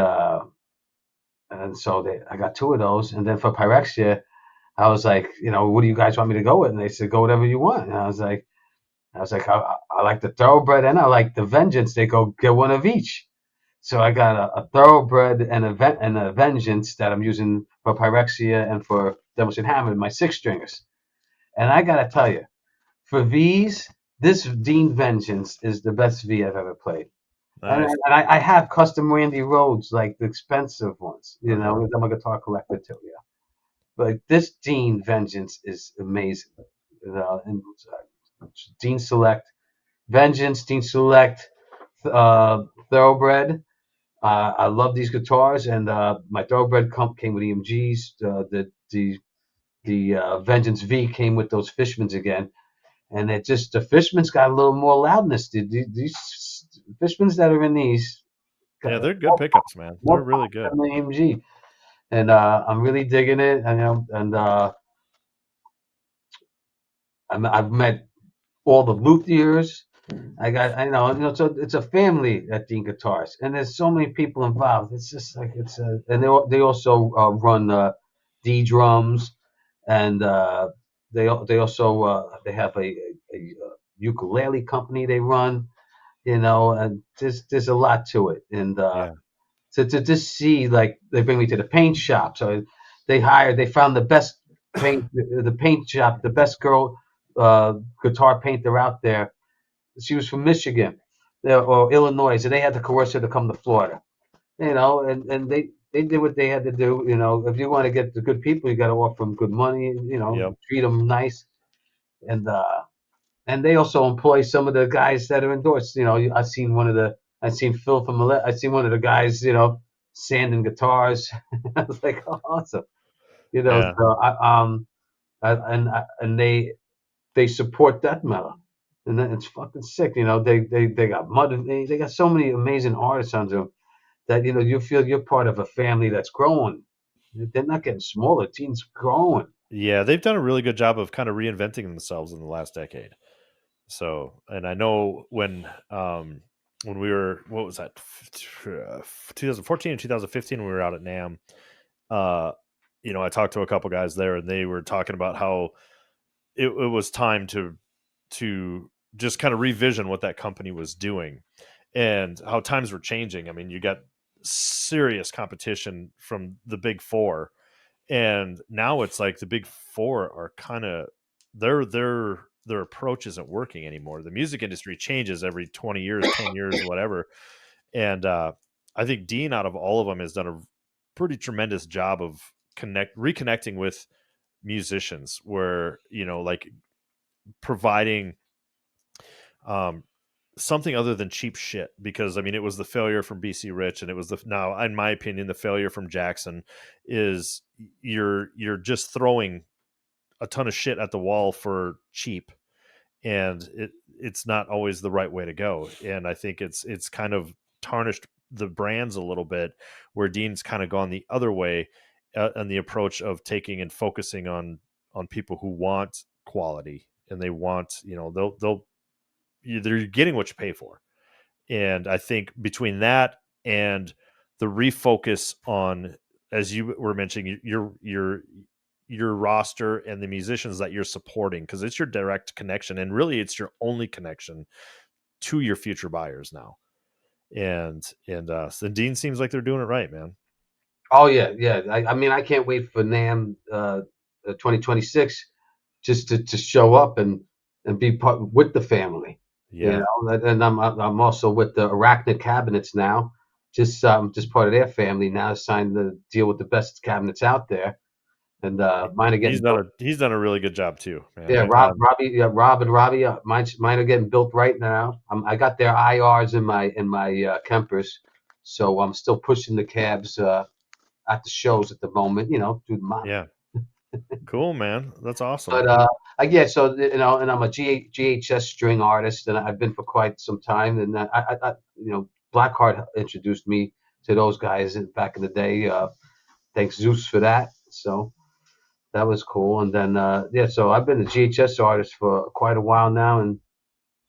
so I got 2 of those. And then for Pyrexia, I was like, what do you guys want me to go with? And they said, go whatever you want. And I was like, I like the Thoroughbred and I like the Vengeance. They go get one of each. So I got a Thoroughbred and a Vengeance that I'm using for Pyrexia and for Demolition Hammer, my 6-stringers. And I gotta tell you, for V's, this Dean Vengeance is the best V I've ever played. nice. And I have custom Randy Rhodes, like the expensive ones. I'm a guitar collector too, yeah. But this Dean Vengeance is amazing. And Dean Select, Vengeance, Dean Select, Thoroughbred. I love these guitars, and my Thoroughbred came with EMGs. The Vengeance V came with those Fishmans again. And the Fishman's got a little more loudness. These Fishmans that are in these got Yeah, they're good pickups, man. They're more really pop good. than the AMG. And I'm really digging it. And I've met all the luthiers. So it's a family at Dean Guitars, and there's so many people involved. It's just like and they also run D drums, and they also they have a ukulele company they run, and there's a lot to it. And Yeah. to just see, like, they bring me to the paint shop. So they found the best the paint shop, the best girl guitar painter out there. She was from Michigan, or Illinois, so they had to coerce her to come to Florida. And they did what they had to do. If you want to get the good people, you got to offer them good money. Yep. Treat them nice, and they also employ some of the guys that are endorsed. I've seen Phil from I've seen one of the guys, sanding guitars. I was like, oh, awesome. Yeah. So and they support death metal, and then it's fucking sick. They got they got so many amazing artists under them that you feel you're part of a family that's growing. They're not getting smaller. Teens growing. Yeah, they've done a really good job of kind of reinventing themselves in the last decade. So, and I know when we were, what was that, 2014 and 2015, we were out at NAMM. I talked to a couple guys there, and they were talking about how it was time to just kind of revision what that company was doing and how times were changing. I mean, you got serious competition from the big 4, and now it's like the big 4 are kind of they're their approach isn't working anymore. The music industry changes every 20 years, 10 years, whatever. And I think Dean, out of all of them, has done a pretty tremendous job of reconnecting with musicians, where, you know, like providing something other than cheap shit. Because I mean, it was the failure from BC Rich, and it was now, in my opinion, the failure from Jackson is you're just throwing a ton of shit at the wall for cheap, and it's not always the right way to go. And I think it's kind of tarnished the brands a little bit, where Dean's kind of gone the other way, and the approach of taking and focusing on people who want quality, and they want, you know, they're getting what you pay for. And I think between that and the refocus on, as you were mentioning, your roster and the musicians that you're supporting, because it's your direct connection, and really it's your only connection to your future buyers now. And so Dean seems like they're doing it right, man. Oh yeah, yeah. I mean, I can't wait for NAMM 2026 just to show up and be part with the family. You Yeah. know, and I'm also with the Arachnid Cabinets now. Just part of their family now. Signed the deal with the best cabinets out there, and mine are getting built. He's done a really good job too, man. Yeah, Rob and Robbie, mine are getting built right now. I got their IRs in my Kempers, so I'm still pushing the cabs at the shows at the moment. You know, through the month. Yeah. Cool, man. That's awesome. But so you know, and I'm a GHS string artist, and I've been for quite some time. And you know, Blackheart introduced me to those guys back in the day. Thanks Zeus for that. So that was cool. And then so I've been a GHS artist for quite a while now, and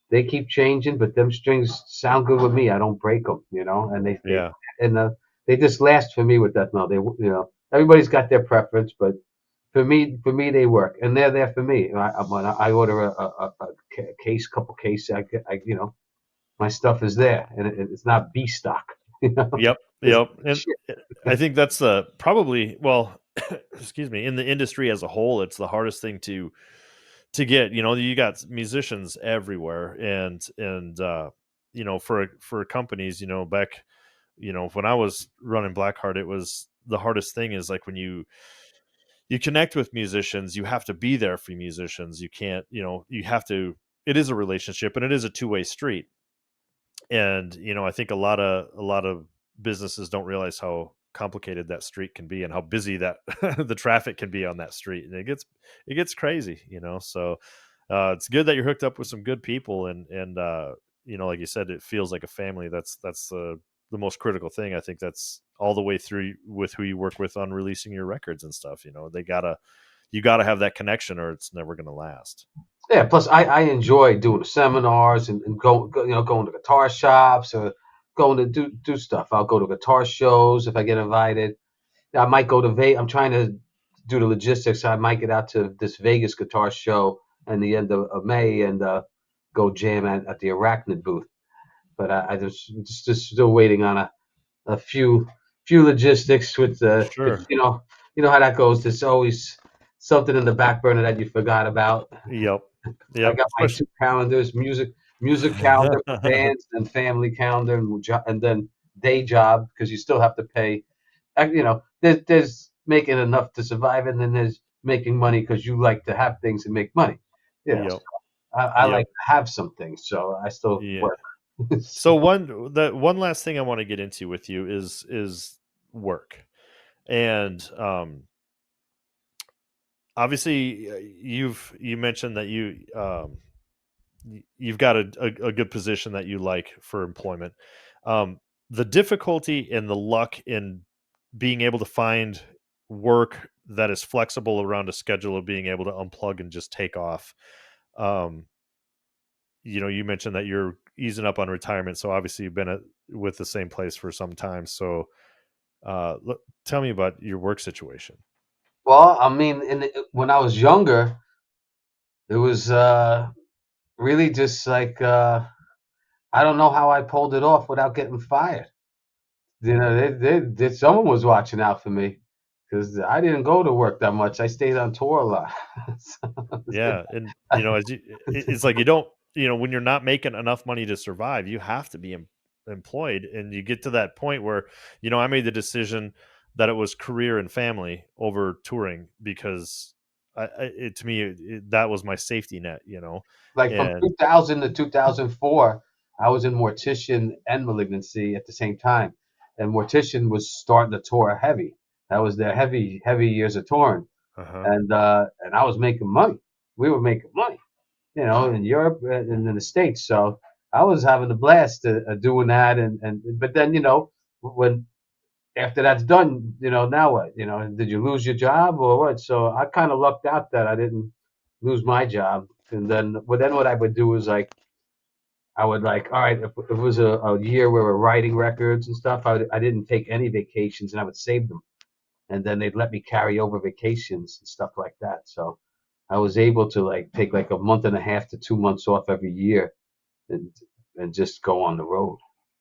they keep changing, but them strings sound good with me. I don't break them, you know, and Yeah. they just last for me with that. No, they, you know, everybody's got their preference, but for me, they work, and they're there for me. When I order a case, couple cases, you know, my stuff is there, and it's not B stock. You know, Yep. it's Yep. And shit. I think that's the probably, well, excuse me, in the industry as a whole, it's the hardest thing to get. You know, you got musicians everywhere, and you know, for companies, you know, back, you know, when I was running Blackheart, it was the hardest thing is like when you connect with musicians, you have to be there for musicians. You can't, you know, you have to, it is a relationship, and it is a two-way street. And, you know, I think a lot of businesses don't realize how complicated that street can be, and how busy that the traffic can be on that street. And it gets crazy, you know. So it's good that you're hooked up with some good people, and you know, like you said, it feels like a family. That's the most critical thing. I think that's all the way through with who you work with on releasing your records and stuff. You know, you gotta have that connection, or it's never gonna last. Yeah. Plus, I enjoy doing the seminars and you know, going to guitar shops or going to do stuff. I'll go to guitar shows if I get invited. I might go to Vegas. I'm trying to do the logistics. I might get out to this Vegas guitar show in the end of May and go jam at the Arachnid booth. But I just still waiting on a few logistics with because Sure. you know how that goes. There's always something in the back burner that you forgot about. Yep. I Yep. got my Especially. two calendars: music calendar for bands, and family calendar, and then day job because you still have to pay. You know, there's making enough to survive, and then there's making money because you like to have things and make money. You know, Yep. I Yep. like to have some things, so I still Yeah. work. So the one last thing I want to get into with you is work. And obviously, you mentioned that you've got a good position that you like for employment. The difficulty and the luck in being able to find work that is flexible around a schedule of being able to unplug and just take off. Um, you know, you mentioned that you're easing up on retirement, so obviously you've been with the same place for some time. So, tell me about your work situation. Well, I mean, when I was younger, it was really just like I don't know how I pulled it off without getting fired. You know, someone was watching out for me because I didn't go to work that much. I stayed on tour a lot. Yeah, and it's like you don't, when you're not making enough money to survive, you have to be employed, and you get to that point where, I made the decision that it was career and family over touring because to me that was my safety net, Like from and 2000 to 2004, I was in Mortician and Malignancy at the same time, and Mortician was starting to tour heavy. That was their heavy years of touring, uh-huh, and I was making money. We were making money, in Europe and in the States. So I was having a blast doing that, and but then when after that's done, now what? Did you lose your job or what? So I kind of lucked out that I didn't lose my job. And then what I would do is like I would like, all right, if it was a year where we're writing records and stuff, I didn't take any vacations and I would save them, and then they'd let me carry over vacations and stuff like that. So I was able to like take like a month and a half to 2 months off every year and and just go on the road.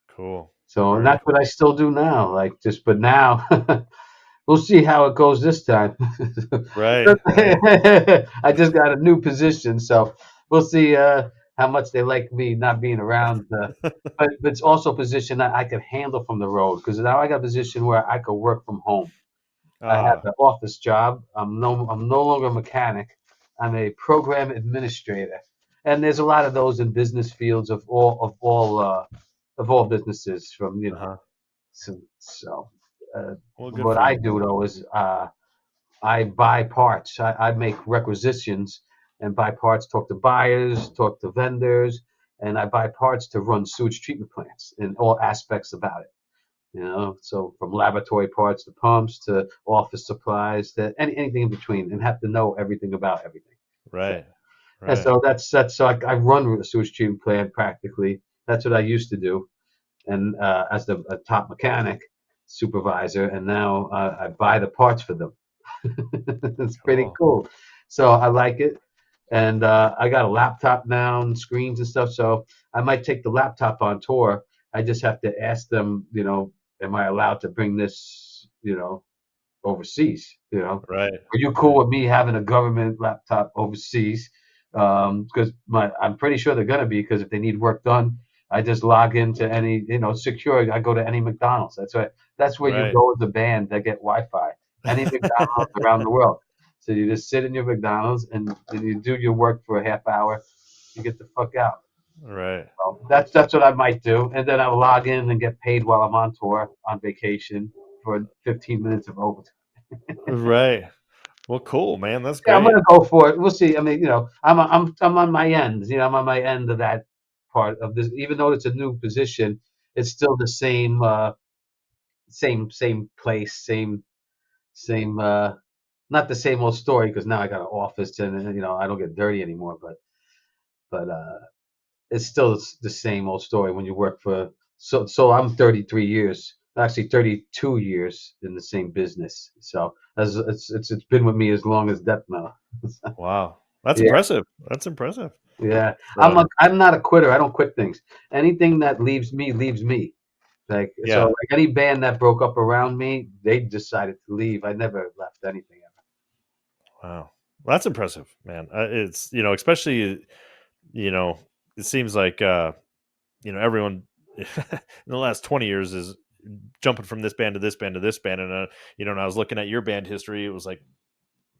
cool, So and very that's what I cool, still do now. Like just but now we'll see how it goes this time. right, right, I just got a new position, so we'll see how much they like me not being around. But it's also a position that I could handle from the road because now I got a position where I could work from home. I have ah, an office job. I'm no longer a mechanic. I'm a program administrator, and there's a lot of those in business fields of all businesses from uh-huh, so well, good what for I you. do though is I buy parts. I make requisitions and buy parts, talk to buyers, talk to vendors, and I buy parts to run sewage treatment plants in all aspects about it. So from laboratory parts to pumps to office supplies to anything in between, and have to know everything about everything. So Right, and right, so that's so I run a sewage treatment plant practically. That's what I used to do, and as the a top mechanic supervisor, and now I buy the parts for them. It's pretty cool, cool. So I like it. And I got a laptop now and screens and stuff. So I might take the laptop on tour. I just have to ask them, am I allowed to bring this, overseas? right, Are you cool right, with me having a government laptop overseas? Because I'm pretty sure they're gonna be because if they need work done, I just log into any, secure. I go to any McDonald's. That's where you right, go as a band that get Wi-Fi. Any McDonald's around the world. So you just sit in your McDonald's and you do your work for a half hour. You get the fuck out. right, So that's what I might do, and then I'll log in and get paid while I'm on tour on vacation for 15 minutes of overtime. right. Well, cool, man. That's Yeah, I'm great. gonna go for it. We'll see. I mean, I'm on my end. I'm on my end of that part of this. Even though it's a new position, it's still the same place, same. Not the same old story because now I got an office and I don't get dirty anymore. But it's still the same old story when you work for. So I'm 33 years, actually 32 years in the same business. So as it's been with me as long as death metal. Wow, that's Yeah. impressive. That's impressive. Yeah, So, I'm not a quitter. I don't quit things. Anything that leaves me leaves me. Like so, yeah, like any band that broke up around me, they decided to leave. I never left anything wow, that's impressive, man. It's especially you know, it seems like everyone in the last 20 years is jumping from this band to this band to this band, and and I was looking at your band history. It was like,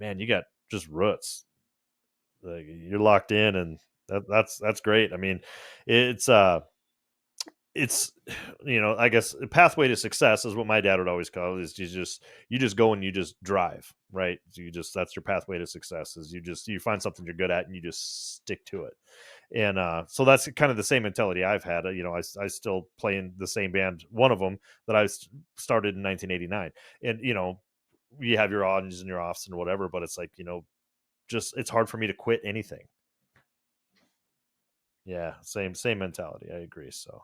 man, you got just roots. Like you're locked in, and that's great. I mean, it's it's I guess a pathway to success is what my dad would always call it, is you just go and you just drive, right? So that's your pathway to success, is you find something you're good at and you just stick to it. And so that's kind of the same mentality I've had. I still play in the same band, one of them that started in 1989. And you have your ons and your offs and whatever, but it's like, just it's hard for me to quit anything. Yeah, same mentality. I agree. So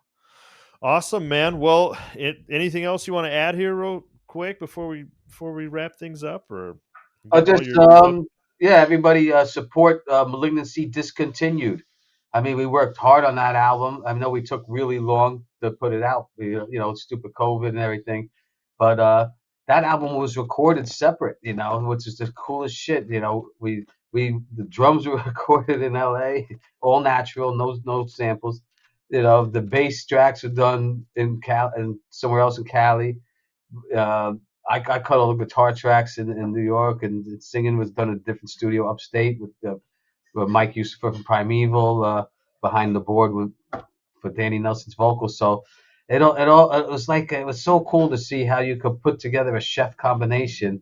awesome, man. Well, anything else you want to add here, real quick, before we wrap things up, or get all Just your stuff? yeah, everybody support Malignancy Discontinued. I mean, we worked hard on that album. I know we took really long to put it out, stupid COVID and everything, but that album was recorded separate, which is the coolest shit. We The drums were recorded in L.A., all natural, no samples. The bass tracks were done in and somewhere else in Cali. I cut all the guitar tracks in New York, and singing was done in a different studio upstate with Mike Yusufa from Primeval behind the board for Danny Nelson's vocals. So it was like it was so cool to see how you could put together a chef combination.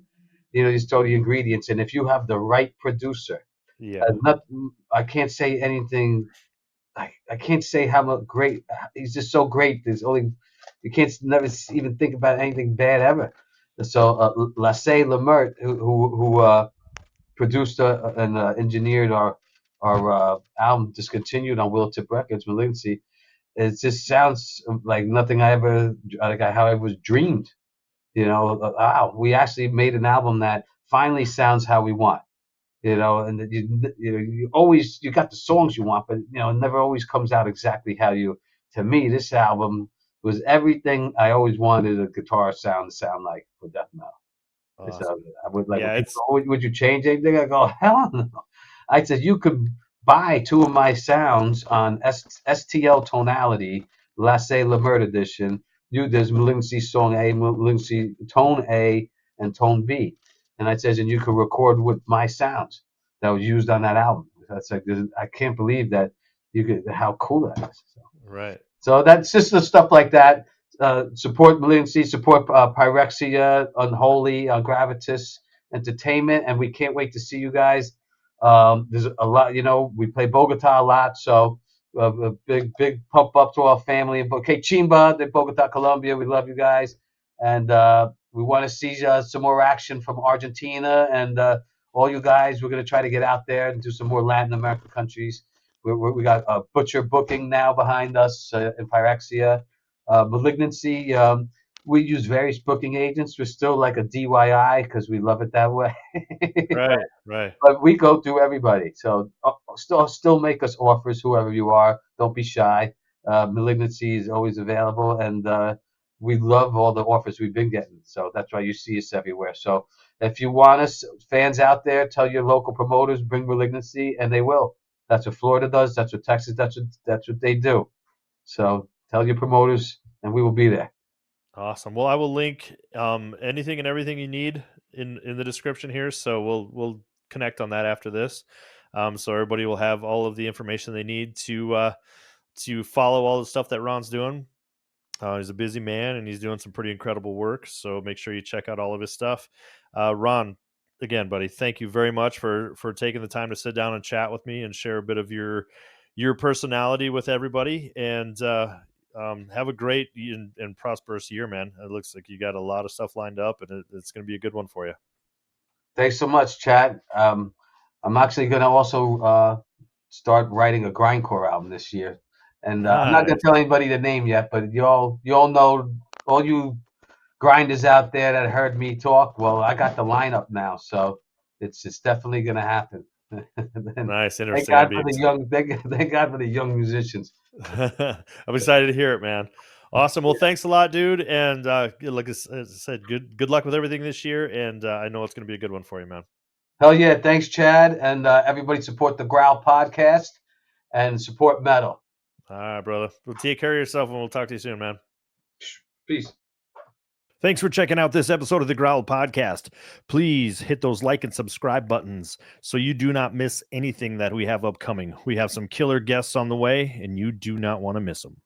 You throw the ingredients, and if you have the right producer, Yeah. not I can't say anything. I can't say how much great he's just so great. There's only you can't never even think about anything bad ever. So Lasse Lemert, who produced and engineered our album Discontinued on Willowtip Records, Malignancy. It just sounds like nothing I ever how I was dreamed. Wow, we actually made an album that finally sounds how we want. And that you always you got the songs you want, but it never always comes out exactly how you. To me, this album was everything I always wanted a guitar sound to sound like for death metal. So Awesome. I would like when Yeah, people it's go, would you change anything? I go, hell no. I said you could buy two of my sounds on STL Tonality, Lasse Lemert edition. There's Malignancy Song A, Malignancy Tone A, and Tone B. And I says, and you could record with my sounds that was used on that album. That's like, I can't believe that how cool that is. right. So that's just the stuff like that. Support Malignancy, support Pyrexia, Unholy, Gravitas Entertainment, and we can't wait to see you guys. There's a lot, we play Bogota a lot, so a big pump up to our family in Chimba, de Bogota, Colombia. We love you guys, and we want to see some more action from Argentina and all you guys. We're going to try to get out there and do some more Latin American countries. We got Butcher Booking now behind us in Pyrexia. Malignancy, we use various booking agents. We're still like a DIY because we love it that way. Right. Right. But we go through everybody. So still make us offers, whoever you are. Don't be shy. Malignancy is always available, and we love all the offers we've been getting. So that's why you see us everywhere. So if you want us, fans out there, tell your local promoters, bring Malignancy, and they will. That's what Florida does. That's what Texas. That's what they do. So tell your promoters, and we will be there. Awesome. Well, I will link anything and everything you need in the description here. So we'll connect on that after this. So everybody will have all of the information they need to follow all the stuff that Ron's doing. He's a busy man and he's doing some pretty incredible work. So make sure you check out all of his stuff. Ron, again, buddy, thank you very much for taking the time to sit down and chat with me and share a bit of your personality with everybody. And have a great and prosperous year, man. It looks like you got a lot of stuff lined up, and it's going to be a good one for you. Thanks so much, Chad. I'm actually going to also start writing a grindcore album this year, and I'm not going Nice. to tell anybody the name yet, but you all know, all you grinders out there that heard me talk. Well, I got the lineup now, so it's definitely going to happen. And Nice. thank Interesting. God for the young, thank God for the young musicians. I'm excited to hear it, man. Awesome. Well, thanks a lot, dude. And like I said, good luck with everything this year. And I know it's going to be a good one for you, man. Hell yeah. Thanks, Chad. And everybody support the Growl podcast and support metal. All right, brother. Well, take care of yourself, and we'll talk to you soon, man. Peace. Thanks for checking out this episode of the Growl Podcast. Please hit those like and subscribe buttons so you do not miss anything that we have upcoming. We have some killer guests on the way, and you do not want to miss them.